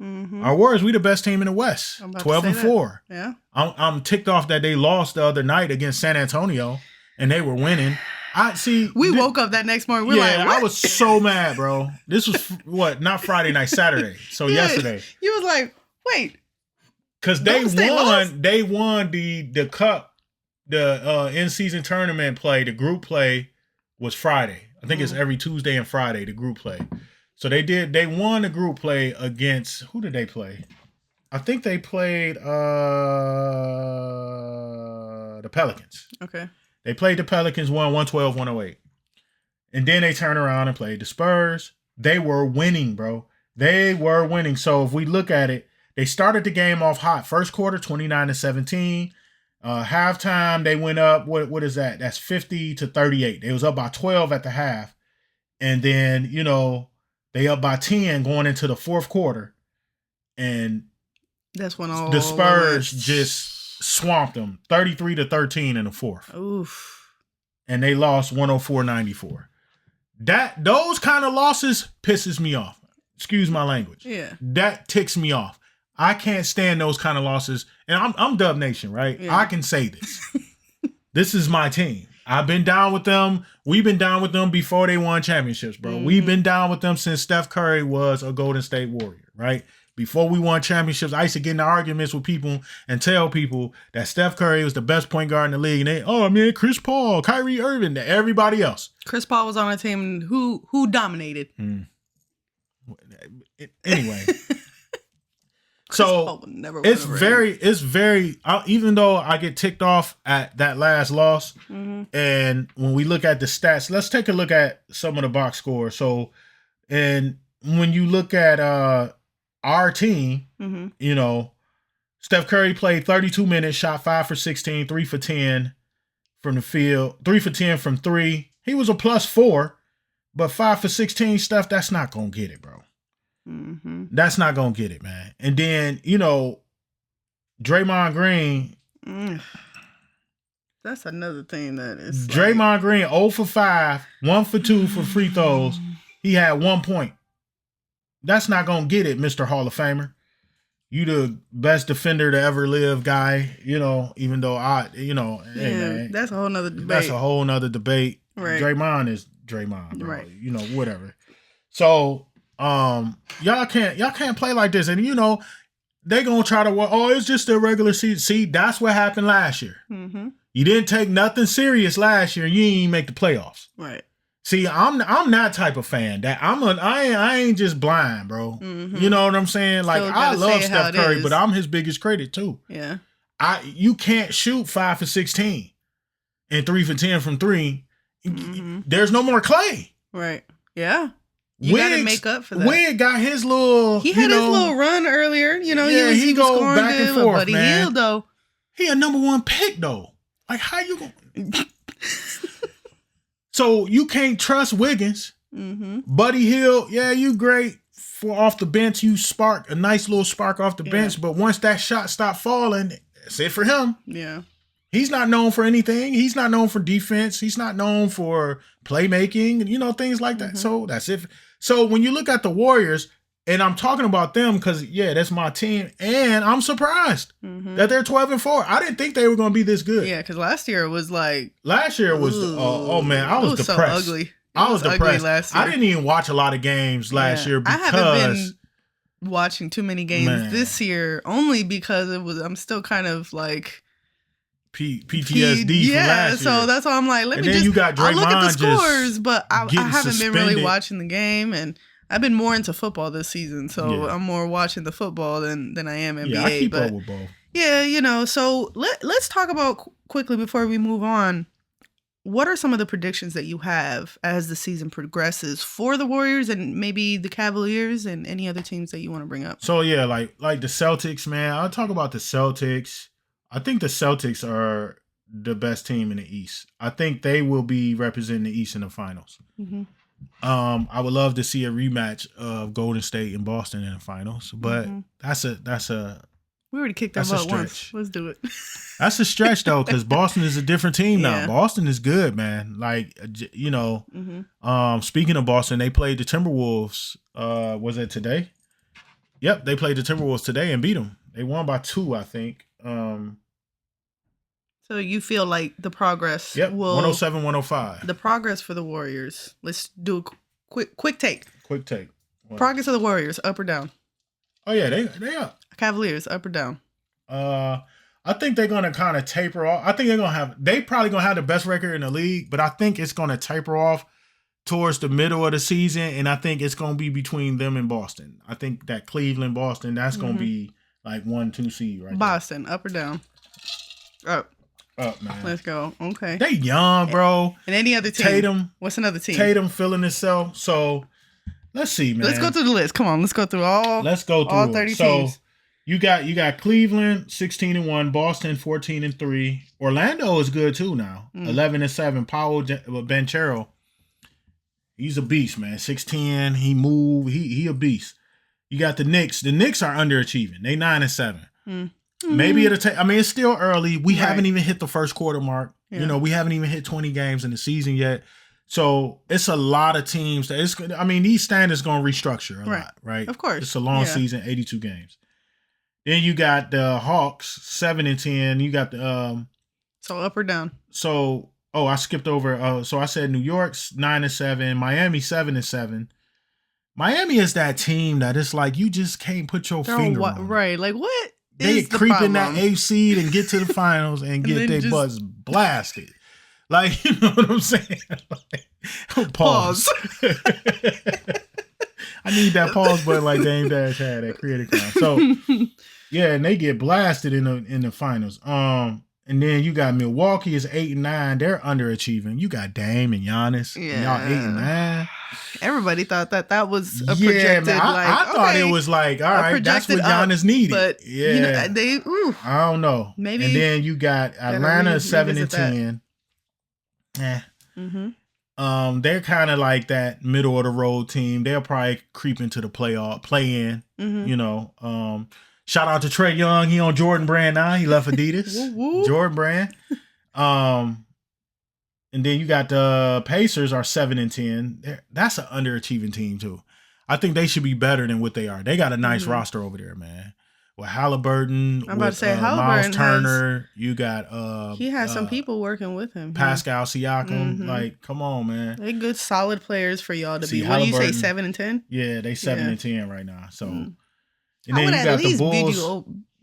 Our Warriors, we the best team in the West. 12-4. Yeah. I'm ticked off that they lost the other night against San Antonio, and they were winning. We woke up that next morning. We're like, what? I was so mad, bro. This was not Friday night, Saturday. So yesterday. You was like, wait. Because they won the cup, the in-season tournament play, the group play was Friday. I think it's every Tuesday and Friday, the group play. So they won the group play against, who did they play? I think they played the Pelicans. Okay. They played the Pelicans, won 112-108. And then they turned around and played the Spurs. They were winning, bro. They were winning. So if we look at it, they started the game off hot. First quarter, 29-17. Halftime, they went up. What is that? That's 50-38. They was up by 12 at the half. And then, they up by 10 going into the fourth quarter. And that's when all the Spurs just swamped them 33-13 in the fourth. Oof. And they lost 104-94. Those kind of losses pisses me off. Excuse my language. Yeah. That ticks me off. I can't stand those kind of losses. And I'm Dub Nation, right? Yeah. I can say this. This is my team. I've been down with them. We've been down with them before they won championships, bro. We've been down with them since Steph Curry was a Golden State Warrior, right? Before we won championships, I used to get into arguments with people and tell people that Steph Curry was the best point guard in the league. And they, Chris Paul, Kyrie Irving, everybody else. Chris Paul was on a team who dominated. Anyway. So it's very, even though I get ticked off at that last loss, and when we look at the stats, let's take a look at some of the box scores. So, and when you look at our team, Steph Curry played 32 minutes, shot 5 for 16, 3 for 10 from the field, 3 for 10 from 3. He was a +4, but 5 for 16 stuff, that's not going to get it, bro. That's not going to get it, man. And then, Draymond Green, That's another thing that is Draymond Green 0 for 5, 1 for 2 for free throws. He had 1 point. That's not gonna get it, Mr. Hall of Famer. You the best defender to ever live, guy. Even though hey, man, that's a whole nother debate. That's a whole nother debate. Right. Draymond is Draymond, bro. Right. Whatever. So, y'all can't play like this, and they gonna try to. Oh, it's just a regular season. See, that's what happened last year. Mm-hmm. You didn't take nothing serious last year, and you didn't even make the playoffs. Right. See, I'm that type of fan. That I ain't just blind, bro. Mm-hmm. You know what I'm saying? Like, I love Steph Curry, but I'm his biggest critic too. Yeah. You can't shoot 5 for 16 and 3 for 10 from 3. Mm-hmm. There's no more Clay. Right. Yeah. You got to make up for that. Wig got his little. He had his little run earlier. He was go scoring back good, and forth, but he man. healed though. He a number 1 pick though. Like, how you going? So you can't trust Wiggins. Mm-hmm. Buddy Hield, yeah, you great for off the bench. You spark a nice little spark off the bench, but once that shot stopped falling, that's it for him. Yeah. He's not known for anything. He's not known for defense. He's not known for playmaking, things like that. Mm-hmm. So that's it. So when you look at the Warriors, and I'm talking about them because, that's my team, and I'm surprised that they're 12-4. I didn't think they were going to be this good. Yeah, because last year was like... Last year was, oh man, I was depressed. So ugly. I was depressed. Last year. I didn't even watch a lot of games last year because... I haven't been watching too many games this year, only because I'm still kind of like... PTSD from last year. So that's why I'm like, let me you got Draymond, I'll look at the scores, but I haven't been really suspended. watching the game, and I've been more into football this season, so I'm more watching the football than I am NBA. Yeah, I keep up with both. Yeah, so let's talk about quickly before we move on. What are some of the predictions that you have as the season progresses for the Warriors and maybe the Cavaliers and any other teams that you want to bring up? So yeah, like the Celtics, man. I'll talk about the Celtics. I think the Celtics are the best team in the East. I think they will be representing the East in the finals. Mm-hmm. I would love to see a rematch of Golden State and Boston in the finals, but that's a we already kicked that butt once. Let's do it. That's a stretch though, because Boston is a different team now. Yeah. Boston is good, man. Like speaking of Boston, they played the Timberwolves. Was it today? Yep, they played the Timberwolves today and beat them. They won by 2, I think. So you feel like the progress will 107-105. The progress for the Warriors. Let's do a quick take. Quick take. What? Progress of the Warriors, up or down? Oh yeah, they up. Cavaliers, up or down? I think they're gonna kind of taper off. I think they probably gonna have the best record in the league, but I think it's gonna taper off towards the middle of the season, and I think it's gonna be between them and Boston. I think that Cleveland, Boston, that's gonna be like 1-2 seed right Boston, there. Up or down? Up. Up, man. Let's go. Okay. They young, bro. And any other team? Tatum. What's another team? Tatum feeling itself. So let's see, man. Let's go through the list. Come on, let's go through all. Let's go through all 30 teams. So you got Cleveland 16-1, Boston 14-3. Orlando is good too now. 11-7. Paolo Banchero. He's a beast, man. 6'10". He move. He a beast. You got the Knicks. The Knicks are underachieving. They 9-7. Maybe it'll take. I mean, it's still early. We haven't even hit the first quarter mark. Yeah. We haven't even hit 20 games in the season yet. So it's a lot of teams that these standards going to restructure a lot, right? Of course. It's a long season, 82 games. Then you got the Hawks 7-10. You got the so up or down. So I skipped over. So I said New York's 9-7, Miami 7-7. Miami is that team that it's like you just can't put your finger on. Right? Like what? They creep in that 8th seed and get to the finals and get their butts blasted. Like, you know what I'm saying? Like, pause. I need that pause button like Dame Dash had at Creative Con. So, yeah, and they get blasted in the finals. And then you got Milwaukee is 8-9. They're underachieving. You got Dame and Giannis. And y'all 8-9. Everybody thought that was a projected. Man, I thought it was like, all right, that's what Giannis needed. But I don't know. Maybe. And then you got Atlanta 7-10. They're kind of like that middle of the road team. They'll probably creep into the play in. Shout out to Trey Young. He on Jordan brand now. He left Adidas. Jordan brand. And then you got the Pacers are 7-10. That's an underachieving team too. I think they should be better than what they are. They got a nice roster over there, man. With Halliburton, I'm about to say Halliburton, Miles Turner. You got he has some people working with him. Pascal Siakam. Like, come on, man. They good solid players for y'all to be. What do you say, 7-10? Yeah, they 7-10 right now. So, and then I would at least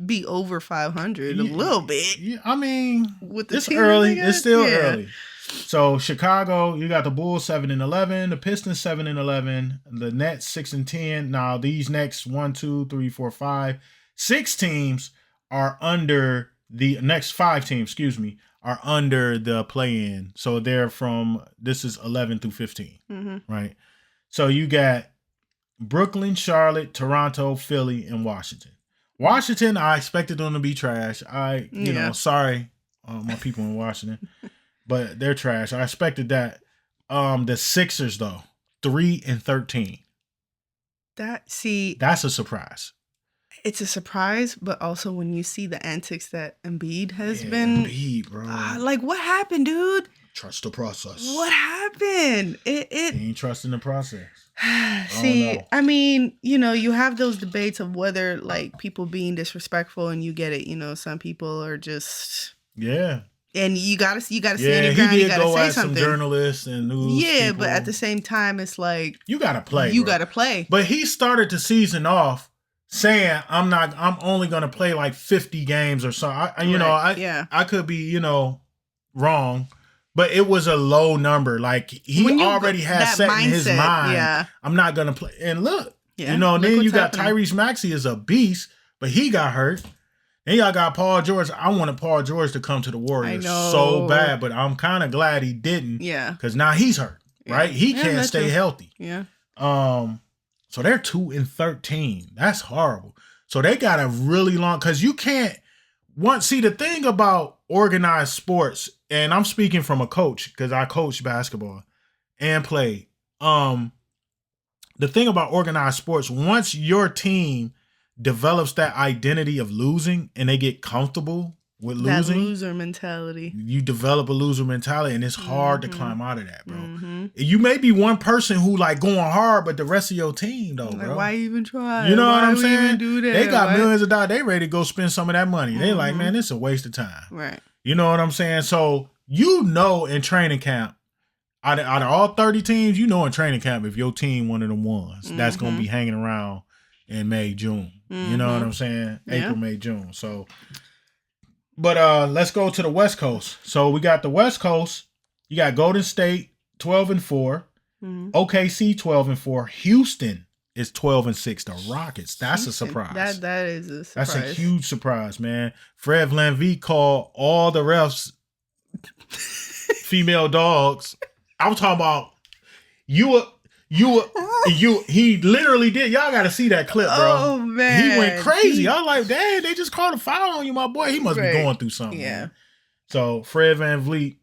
be over 500 a little bit. Yeah, I mean, with the it's team early. It's still early. So Chicago, you got the Bulls 7-11, the Pistons 7-11, the Nets 6-10. Now these next 6 teams are under the next 5 teams. Are under the play-in. So they're this is 11 through 15, right? So you got Brooklyn, Charlotte, Toronto, Philly, and Washington. Washington, I expected them to be trash. Sorry, my people in Washington. But they're trash. I expected that. The Sixers, though, 3-13. That's a surprise. It's a surprise, but also when you see the antics that Embiid has been. Embiid, bro. Like, what happened, dude? Trust the process. What happened? He ain't trusting the process. See, I mean, you have those debates of whether, like, people being disrespectful, and you get it. Some people are just. Yeah. And you gotta see on your ground. You gotta say something. Some journalists and news people. But at the same time, it's like you gotta play. You gotta play. But he started the season off saying, "I'm only gonna play like 50 games or so." I could be wrong, but it was a low number. Like he already had set in his mind. I'm not gonna play. And look, then you got Tyrese Maxey is a beast, but he got hurt. Then y'all got Paul George. I wanted Paul George to come to the Warriors so bad, but I'm kind of glad he didn't. Yeah. Because now he's hurt, right? He can't stay healthy. Yeah. So they're 2-13. That's horrible. So they got a really long, because you can't see the thing about organized sports, and I'm speaking from a coach because I coach basketball and play. The thing about organized sports, once your team develops that identity of losing and they get comfortable with losing. That loser mentality. You develop a loser mentality, and it's hard to climb out of that, bro. You may be one person who like going hard, but the rest of your team though, bro. Why even try? You know what I'm saying? Even do that? They got millions of dollars. They ready to go spend some of that money. They like, man, it's a waste of time. Right. You know what I'm saying? So in training camp, out of all 30 teams, in training camp, if your team one of them ones, that's going to be hanging around in May, June. You know what I'm saying? April, May, June. So, but let's go to the West Coast. So we got the West Coast. You got Golden State 12-4, OKC 12-4, Houston is 12-6. The Rockets. That's a surprise. That is a surprise. That's a huge surprise, man. Fred VanVleet called all the refs female dogs. I'm talking about he literally did. Y'all got to see that clip, bro. Oh, man. He went crazy. I was like, dang, they just called a foul on you, my boy. He must be going through something. Yeah. Man. So Fred VanVleet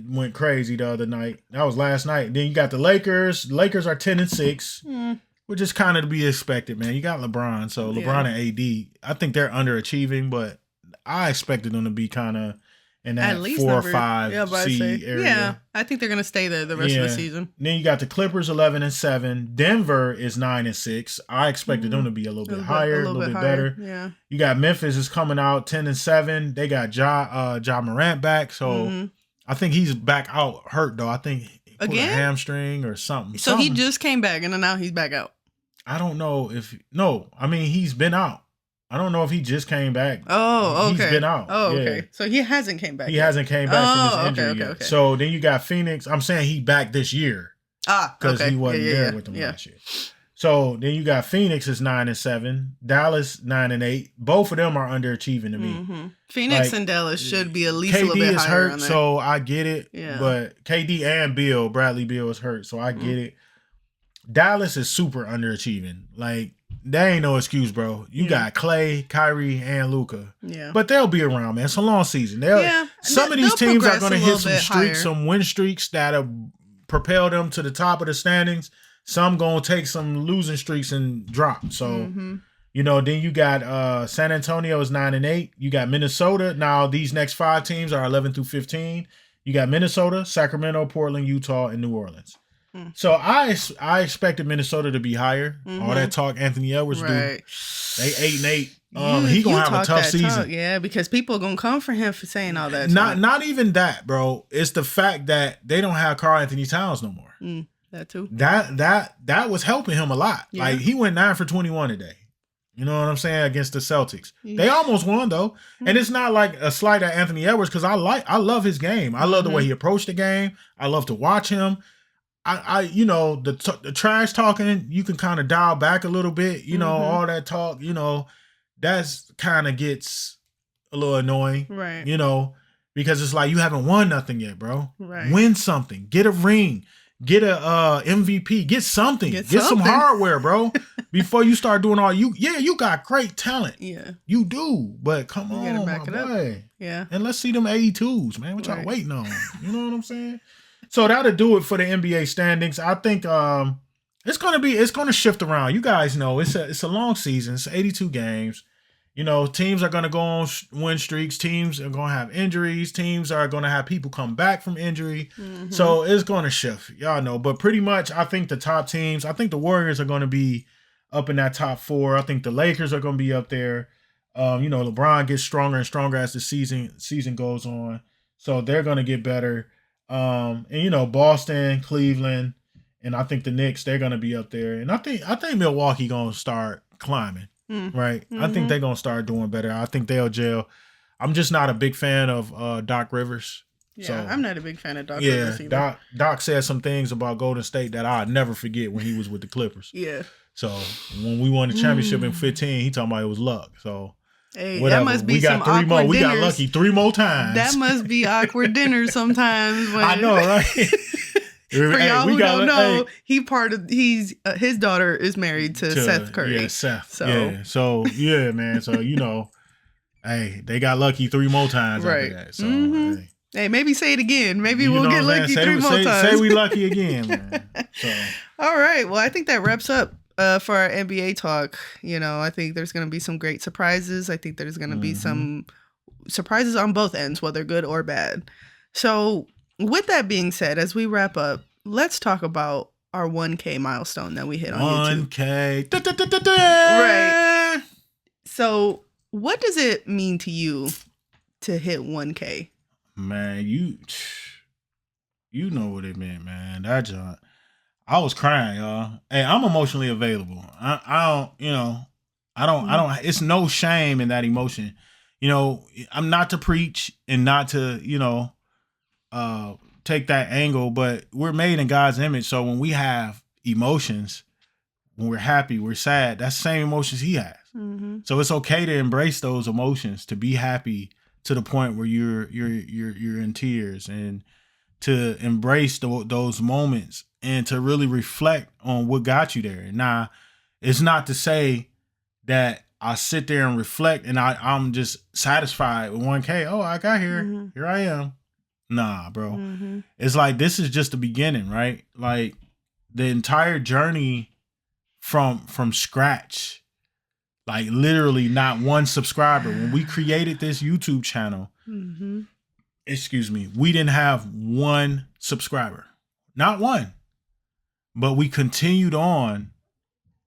went crazy the other night. That was last night. Then you got the Lakers. Lakers are 10-6, which is kind of to be expected, man. You got LeBron. So LeBron and AD, I think they're underachieving, but I expected them to be kind of in that at least 4 or 5 seed area. Yeah, I think they're going to stay there the rest of the season. Then you got the Clippers 11-7. Denver is 9-6. I expected them to be a little bit higher, a little bit better. Yeah. You got Memphis is coming out 10-7. They got Ja Morant back, so I think he's back out hurt though. I think he pulled a hamstring or something. So he just came back and then now he's back out. I don't know if he's been out. I don't know if he just came back. Oh, okay. He's been out. Oh, okay. Yeah. So he hasn't came back. He hasn't came back from his injury yet. Okay. So then you got Phoenix. I'm saying he back this year. Because he wasn't there with them last year. So then you got Phoenix is 9-7. Dallas 9-8. Both of them are underachieving to me. Phoenix and Dallas should be at least a little bit higher. KD is hurt, so I get it. Yeah. But KD and Bradley Beal is hurt, so I get it. Dallas is super underachieving. Like, there ain't no excuse, bro. You got Clay, Kyrie, and Luka. Yeah. But they'll be around, man. It's a long season. Some of these teams are going to hit some streaks, some win streaks that'll propel them to the top of the standings. Some going to take some losing streaks and drop. So, You know, then you got San Antonio is 9-8. You got Minnesota. Now these next 5 teams are 11 through 15. You got Minnesota, Sacramento, Portland, Utah, and New Orleans. So I expected Minnesota to be higher. All that talk Anthony Edwards do. They 8-8. He gonna have a tough season. Yeah, because people are gonna come for him for saying all that. Not even that, bro. It's the fact that they don't have Karl Anthony Towns no more. That too. That was helping him a lot. Yeah. Like he went 9 for 21 today. You know what I'm saying? Against the Celtics. They almost won though. And it's not like a slight at Anthony Edwards because I love his game. I love the way he approached the game. I love to watch him. I you know, the trash talking, you can kind of dial back a little bit, you know, all that talk, you know, that's kind of gets a little annoying. Right. You know, because it's like you haven't won nothing yet, bro. Right. Win something. Get a ring. Get a MVP. Get something. Get some hardware, bro. Before you start doing all you got great talent. Yeah. You do. But come on, my boy. Yeah. And let's see them 82s, man. What y'all waiting on? You know what I'm saying? So that'll do it for the NBA standings. I think it's gonna shift around. You guys know it's a long season. It's 82 games. You know, teams are going to go on win streaks. Teams are going to have injuries. Teams are going to have people come back from injury. So it's going to shift. Y'all know. But pretty much, I think the top teams, I think the Warriors are going to be up in that top 4. I think the Lakers are going to be up there. You know, LeBron gets stronger and stronger as the season goes on. So they're going to get better. And, you know, Boston, Cleveland, and I think the Knicks, they're going to be up there. And I think Milwaukee going to start climbing. Right. I think they're going to start doing better. I think they'll gel. I'm just not a big fan of Doc Rivers. Yeah, so, I'm not a big fan of Doc Rivers either. Doc said some things about Golden State that I'll never forget when he was with the Clippers. Yeah. So when we won the championship in 15, he talking about it was luck. So hey, whatever. That must be we got some 3 more. dinners. We got lucky 3 more times. That must be awkward dinners sometimes. When... I know, right? For y'all who don't know, his daughter is married to Seth Curry. Yeah, Seth. So yeah, man. So you know, hey, they got lucky 3 more times after that. So hey, maybe say it again. Maybe we'll get lucky 3 more times. Say we lucky again, man. So. All right. Well, I think that wraps up for our NBA talk. You know, I think there's going to be some great surprises. I think there's going to be some surprises on both ends, whether good or bad. So. With that being said, as we wrap up, let's talk about our 1K milestone that we hit on YouTube. 1K. Right. So what does it mean to you to hit 1K? Man, you know what it meant, man. That John. I was crying, y'all. Hey, I'm emotionally available. I don't, it's no shame in that emotion. You know, I'm not to preach and not to, you know, take that angle, but we're made in God's image. So when we have emotions, when we're happy, we're sad, that's the same emotions he has. So it's okay to embrace those emotions, to be happy to the point where you're in tears, and to embrace those moments and to really reflect on what got you there. Now, it's not to say that I sit there and reflect and I'm just satisfied with 1K. Oh, I got here. Here I am. Nah, bro. It's like, this is just the beginning, right? Like the entire journey from scratch, like literally not one subscriber. When we created this YouTube channel, excuse me, we didn't have one subscriber, not one, but we continued on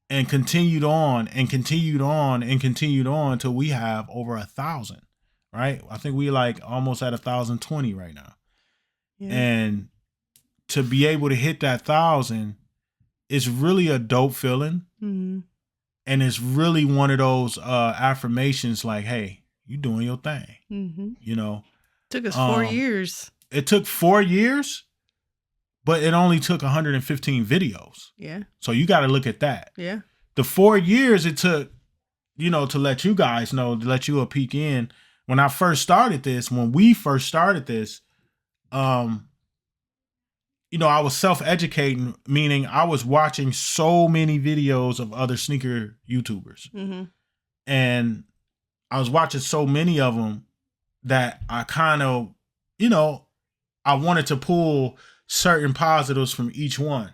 and continued on and continued on and continued on till we have over 1,000. Right? I think we like almost at 1,020 right now. Yeah. And to be able to hit that 1,000 is really a dope feeling. And it's really one of those affirmations like, hey, you doing your thing. You know? Took us 4 years. It took 4 years, but it only took 115 videos. Yeah. So you got to look at that. Yeah. The 4 years it took, you know, to let you guys know, to let you a peek in. When we first started this, you know, I was self-educating, meaning I was watching so many videos of other sneaker YouTubers. And I was watching so many of them that I kind of, you know, I wanted to pull certain positives from each one.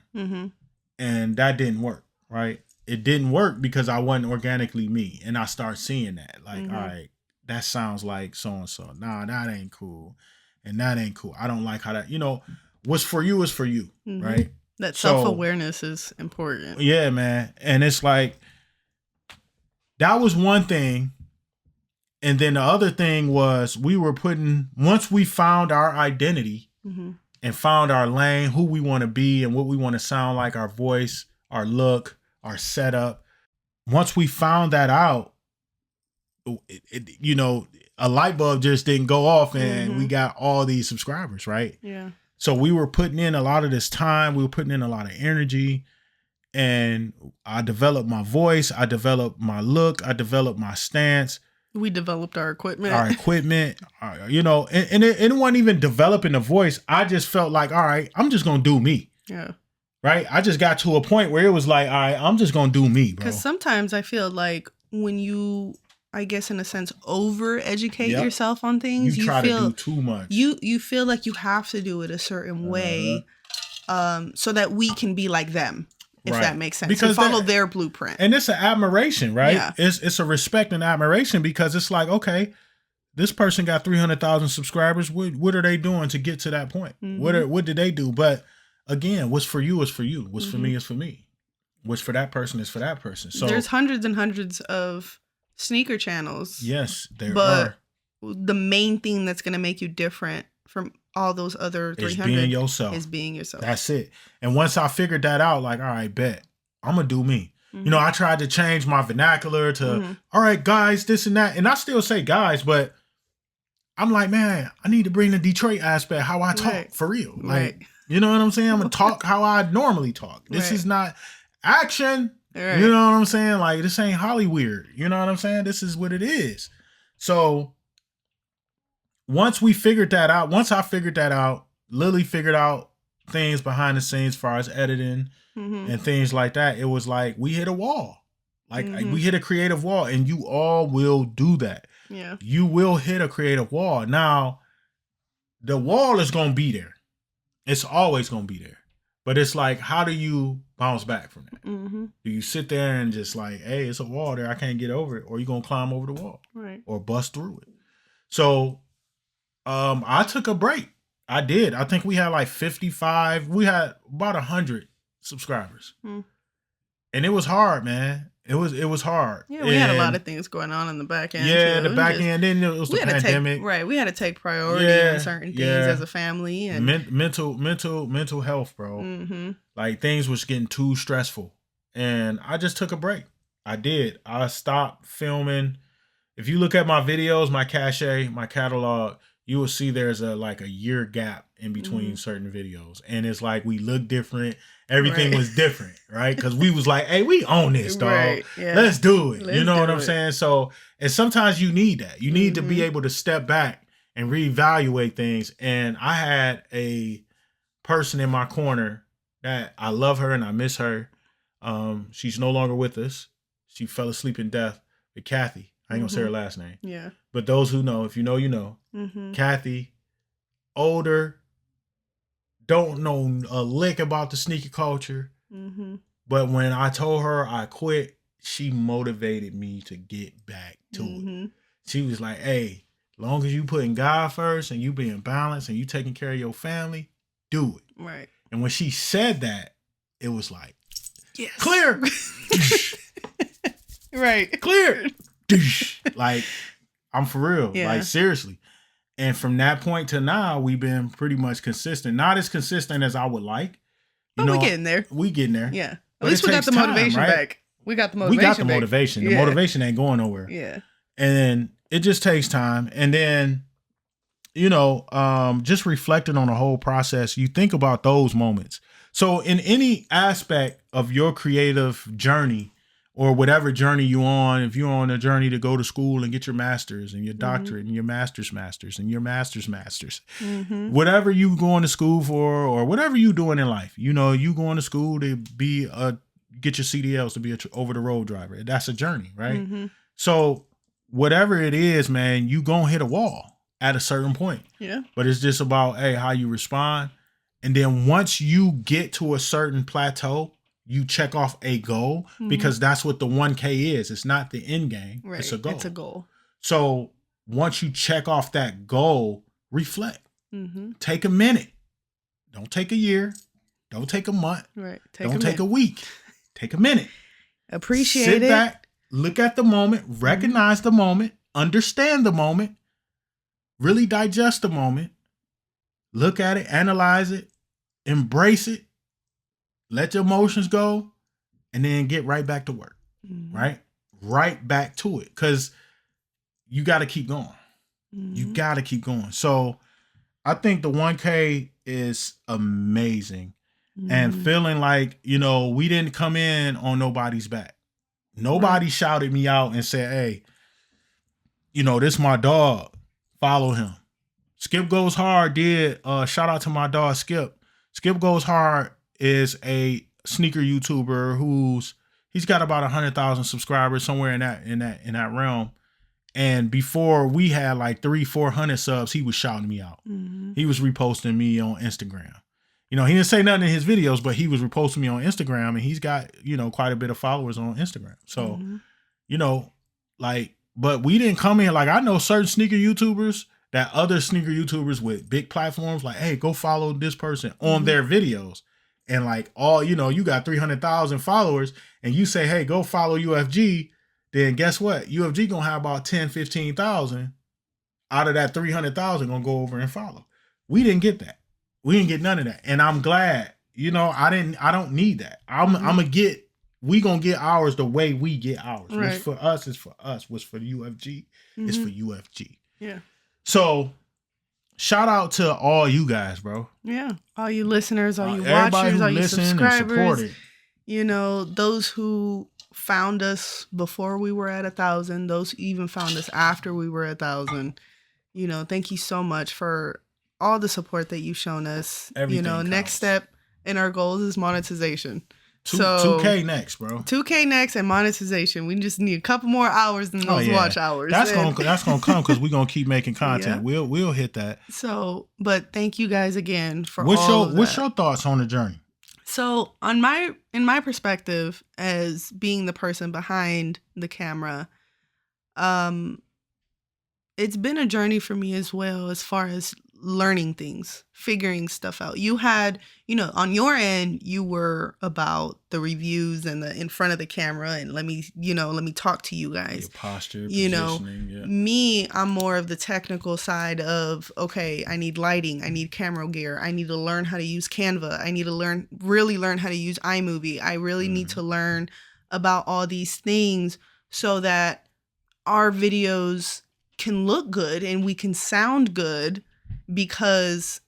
And that didn't work, right? it didn't work because I wasn't organically me. And I start seeing that. Like, all right, that sounds like so-and-so. Nah, that ain't cool. And that ain't cool. I don't like how that, what's for you is for you, right? That self-awareness is important. Yeah, man. And it's like, that was one thing. And then the other thing was once we found our identity and found our lane, who we want to be and what we want to sound like, our voice, our look, our setup. Once we found that out, a light bulb just didn't go off and we got all these subscribers, right? Yeah. So we were putting in a lot of this time. We were putting in a lot of energy. And I developed my voice. I developed my look. I developed my stance. We developed our equipment. And it wasn't even developing a voice. I just felt like, all right, I'm just going to do me. Yeah. Right? I just got to a point where it was like, all right, I'm just going to do me, bro. Because sometimes I feel like when you, I guess in a sense, over-educate yourself on things, you try to do too much. You feel like you have to do it a certain way so that we can be like them. If that makes sense. Because follow their blueprint. And it's an admiration, right? Yeah. It's a respect and admiration because it's like, okay, this person got 300,000 subscribers. What are they doing to get to that point? What did they do? But again, what's for you is for you. What's for me is for me. What's for that person is for that person. So there's hundreds and hundreds of sneaker channels. Yes, there are. The main thing that's going to make you different from all those other 300 is being yourself. That's it. And once I figured that out, like, all right, bet I'm gonna do me. I tried to change my vernacular to all right, guys, this and that, and I still say guys, but I'm like, man, I need to bring the Detroit aspect, how I talk for real. Like, you know what I'm saying? I'm gonna talk how I normally talk. This is not action. You know what I'm saying? Like, this ain't Hollywood. You know what I'm saying? This is what it is. So once I figured that out, Lily figured out things behind the scenes as far as editing and things like that. It was like we hit a wall. Like we hit a creative wall, and you all will do that. Yeah. You will hit a creative wall. Now, the wall is going to be there. It's always going to be there. But it's like, how do you bounce back from that? Do you sit there and just like, hey, it's a wall there, I can't get over it? Or you going to climb over the wall? Right. Or bust through it? So I took a break. I did. I think we had like 55. We had about 100 subscribers. And it was hard, man. It was hard. Yeah, we had a lot of things going on in the back end. Yeah, the back end. Then it was the pandemic. We had to take priority on certain things as a family. And mental health, bro. Like, things was getting too stressful. And I just took a break. I did. I stopped filming. If you look at my videos, my cache, my catalog, you will see there's a year gap in between certain videos. And it's like we look different. Everything was different, right? Because we was like, hey, we own this, dog. Right, yeah. Let's do it. You know what I'm saying? So, and sometimes you need that. You need to be able to step back and reevaluate things. And I had a person in my corner that I love her and I miss her. She's no longer with us. She fell asleep in death with Kathy. I ain't gonna say her last name. Yeah. But those who know, if you know, you know. Kathy, older, don't know a lick about the sneaker culture. But when I told her I quit, she motivated me to get back to it. She was like, hey, long as you putting God first and you being balanced and you taking care of your family, do it. Right. And when she said that, it was like, yes. Clear. Right. Clear. Like, I'm for real. Yeah. Like, seriously. And from that point to now, we've been pretty much consistent. Not as consistent as I would like. But we're getting there. We getting there. Yeah. At least we got the motivation back. We got the motivation. We got the motivation. The motivation ain't going nowhere. Yeah. And it just takes time. And then, just reflecting on the whole process, you think about those moments. So in any aspect of your creative journey, or whatever journey you're on, if you're on a journey to go to school and get your master's and your doctorate and your master's and your master's, whatever you going to school for or whatever you doing in life, you going to school to get your CDLs to be a over the road driver. That's a journey, right? So whatever it is, man, you gonna hit a wall at a certain point. Yeah. But it's just about, hey, how you respond. And then once you get to a certain plateau, you check off a goal, because that's what the 1K is. It's not the end game. Right. It's a goal. It's a goal. So once you check off that goal, reflect. Mm-hmm. Take a minute. Don't take a year. Don't take a month. Right. Don't take a week. Take a minute. Appreciate it. Sit it. back, look at the moment, recognize the moment, understand the moment, really digest the moment, look at it, analyze it, embrace it, let your emotions go, and then get right back to work. Right? Right back to it. Because you got to keep going. You got to keep going. So I think the 1K is amazing. And feeling like, you know, we didn't come in on nobody's back. Nobody shouted me out and said, hey, you know, this my dog. Follow him. Skip Goes Hard did, shout out to my dog Skip. Skip Goes Hard is a sneaker YouTuber he's got about 100,000 subscribers, somewhere in that realm. And before we had like 300-400 subs, he was shouting me out. He was reposting me on Instagram. You know, he didn't say nothing in his videos, but he was reposting me on Instagram, and he's got, you know, quite a bit of followers on Instagram. So, you know, like, but we didn't come in, like, I know certain sneaker YouTubers that other sneaker YouTubers with big platforms, like, hey, go follow this person on their videos. And like, you know, you got 300,000 followers and you say, hey, go follow UFG. Then guess what? UFG gonna have about 10, 15,000 out of that 300,000 gonna go over and follow. We didn't get that. We didn't get none of that. And I'm glad, you know, I don't need that. We gonna get ours the way we get ours. Right. What's for us is for us. What's for UFG is for UFG. Yeah. So shout out to all you guys, bro. Yeah. All you listeners, all you watchers, all you subscribers. You know, those who found us before we were at 1,000, those who even found us after we were 1,000. You know, thank you so much for all the support that you've shown us. Everything you know, counts. Next step in our goals is monetization. 2K next, bro. 2K next and monetization. We just need a couple more hours than those watch hours. That's gonna come because we're gonna keep making content. Yeah. We'll hit that. So, but thank you guys again for what's your thoughts on the journey? So, in my perspective as being the person behind the camera, it's been a journey for me as well, as far as learning things, figuring stuff out. You had, you know, on your end, you were about the reviews and the in front of the camera and let me talk to you guys. Your posture, you know, me, I'm more of the technical side of, okay, I need lighting, I need camera gear, I need to learn how to use Canva, I need to really learn how to use iMovie. I really need to learn about all these things so that our videos can look good and we can sound good. Because,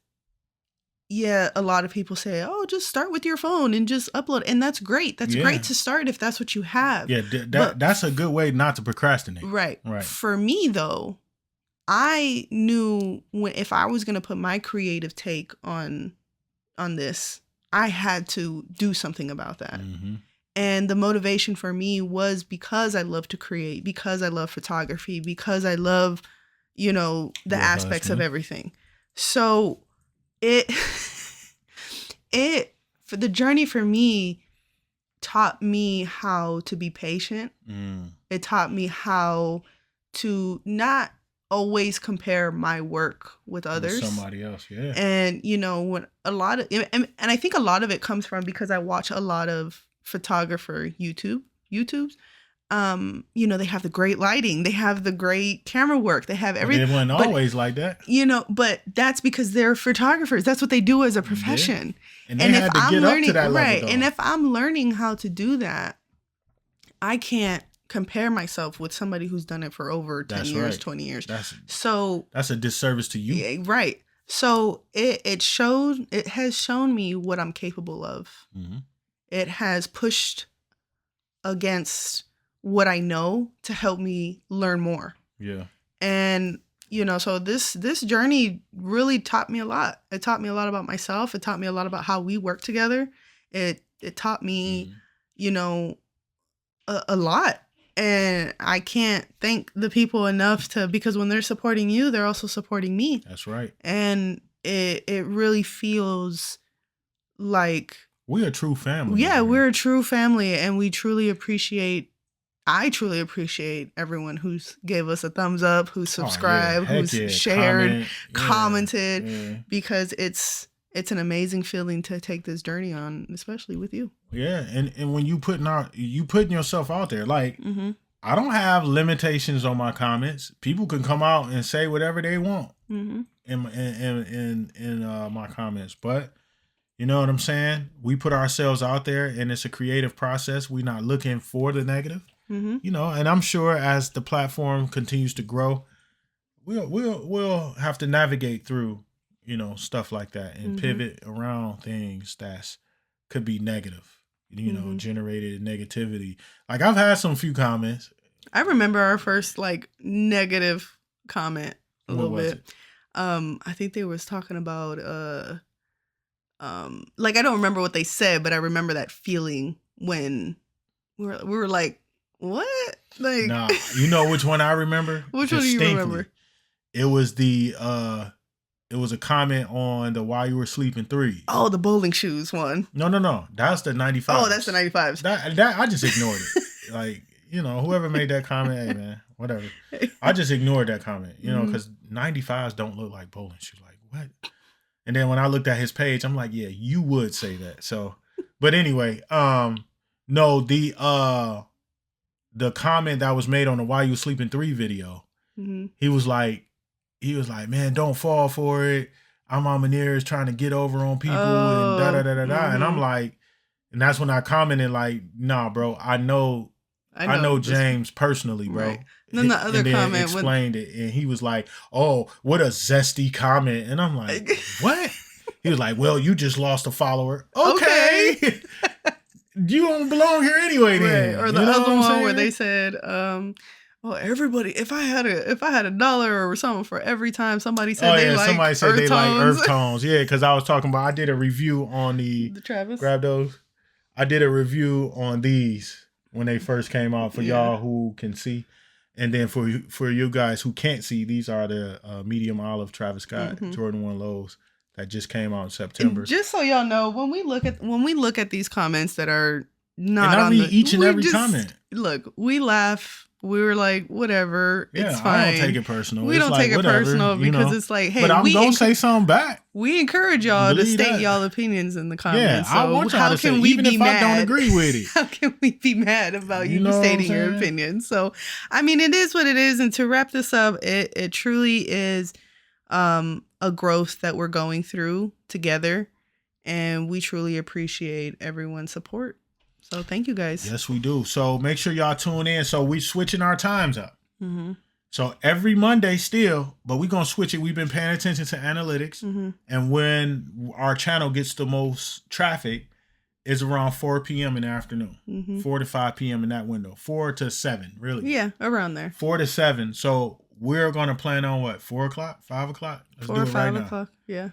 yeah, a lot of people say, oh, just start with your phone and just upload. And that's great. That's great to start if that's what you have. Yeah, that's a good way not to procrastinate. Right. For me, though, I knew if I was going to put my creative take on this, I had to do something about that. And the motivation for me was because I love to create, because I love photography, because I love, you know, the aspects of everything. So for the journey for me taught me how to be patient. It taught me how to not always compare my work with others. With somebody else, yeah. And, you know, when and I think a lot of it comes from because I watch a lot of photographer YouTubes. You know, they have the great lighting, they have the great camera work, they have everything. It wasn't always like that. You know, but that's because they're photographers. That's what they do as a profession. Yeah. And they had to get up to that level, though. And if I'm learning how to do that, I can't compare myself with somebody who's done it for over 10 years, 20 years. That's a disservice to you. Yeah, right. So it has shown me what I'm capable of. It has pushed against what I know to help me learn more. Yeah. And, you know, so this journey really taught me a lot. It taught me a lot about myself. It taught me a lot about how we work together. It taught me, you know, a lot. And I can't thank the people enough because when they're supporting you, they're also supporting me. That's right. And it really feels like we're a true family. Yeah, we're a true family, and I truly appreciate everyone who's gave us a thumbs up, who's subscribed, who's shared, commented, because it's an amazing feeling to take this journey on, especially with you. Yeah, and when you putting yourself out there, like I don't have limitations on my comments. People can come out and say whatever they want in my comments, but you know what I'm saying? We put ourselves out there, and it's a creative process. We're not looking for the negative. You know, and I'm sure as the platform continues to grow, we'll have to navigate through, you know, stuff like that and pivot around things that could be negative, you know, generated negativity. Like I've had some few comments. I remember our first like negative comment a little bit. I think they was talking about like I don't remember what they said, but I remember that feeling when we were like, what? Like, nah, you know which one I remember? Which one do you remember? It was it was a comment on the While You Were Sleeping 3. Oh, the bowling shoes one. No. That's the 95. Oh, that's the 95s. That I just ignored it. Like, you know, whoever made that comment, hey man, whatever. I just ignored that comment, you know, because 95s don't look like bowling shoes. Like, what? And then when I looked at his page, I'm like, yeah, you would say that. So, but anyway, no, the comment that was made on the Why You Sleeping 3 video, he was like, man, don't fall for it. I'm on Manier's trying to get over on people and da-da-da-da-da. And I'm like, and that's when I commented like, nah, bro, I know James personally, bro. Right. And then the other and then comment explained it, and he was like, oh, what a zesty comment. And I'm like, what? He was like, well, you just lost a follower. Okay. You don't belong here anyway then. Right. Or the other one where they said, well, everybody, if I had a dollar or something for every time somebody said somebody said they like earth tones. Yeah, because I was talking about, I did a review on the Travis. Grab those. I did a review on these when they first came out for y'all who can see. And then for you guys who can't see, these are the medium olive Travis Scott Jordan 1 lows that just came out in September. And just so y'all know, when we look at these comments that are not, and I read each and every comment. Look, we laugh. We were like, whatever, it's fine. I don't take it personal. We don't take it personal because it's like, hey, but I'm gonna say something back. We encourage y'all to state y'all opinions in the comments. Yeah, I want y'all to say, even if I don't agree with it. How can we be mad about you stating your opinion? So, I mean, it is what it is. And to wrap this up, it truly is a growth that we're going through together, and we truly appreciate everyone's support. So thank you guys. Yes, we do. So make sure y'all tune in. So we switching our times up. So every Monday still, but we're going to switch it. We've been paying attention to analytics. And when our channel gets the most traffic is around 4 p.m. in the afternoon. 4 to 5 p.m. in that window. 4 to 7, really. Yeah, around there. 4 to 7. So we're going to plan on what, 4 o'clock, 5 o'clock? Let's 4 or 5 o'clock, yeah.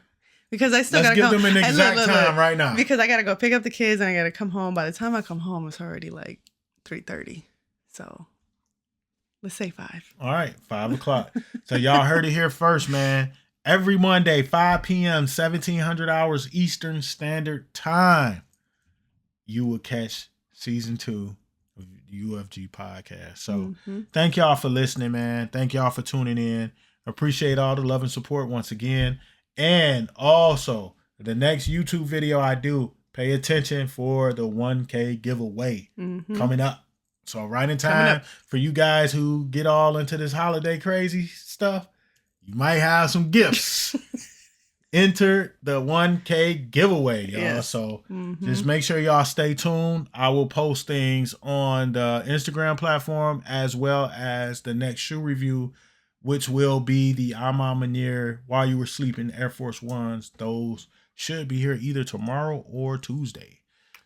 Because I still gotta give them an exact time right now. Because I gotta go pick up the kids and I gotta come home. By the time I come home, it's already like 3:30. So let's say 5. All right, 5 o'clock. So y'all heard it here first, man. Every Monday, 5 p.m., 1700 hours Eastern Standard Time, you will catch season 2 of the UFG podcast. So thank y'all for listening, man. Thank y'all for tuning in. Appreciate all the love and support once again. And also, the next YouTube video I do, pay attention for the 1K giveaway coming up. So right in time for you guys who get all into this holiday crazy stuff, you might have some gifts. Enter the 1K giveaway, y'all. Yes. So just make sure y'all stay tuned. I will post things on the Instagram platform as well as the next shoe review, which will be the Amon Manier While You Were Sleeping Air Force Ones. Those should be here either tomorrow or Tuesday.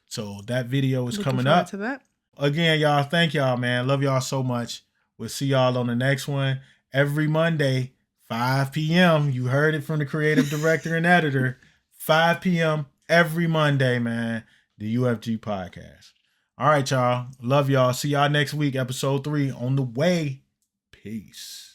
So that video is coming up. To that. Again, y'all, thank y'all, man. Love y'all so much. We'll see y'all on the next one. Every Monday, 5 p.m. You heard it from the creative director and editor. 5 p.m. every Monday, man. The UFG podcast. All right, y'all. Love y'all. See y'all next week. Episode 3 on the way. Peace.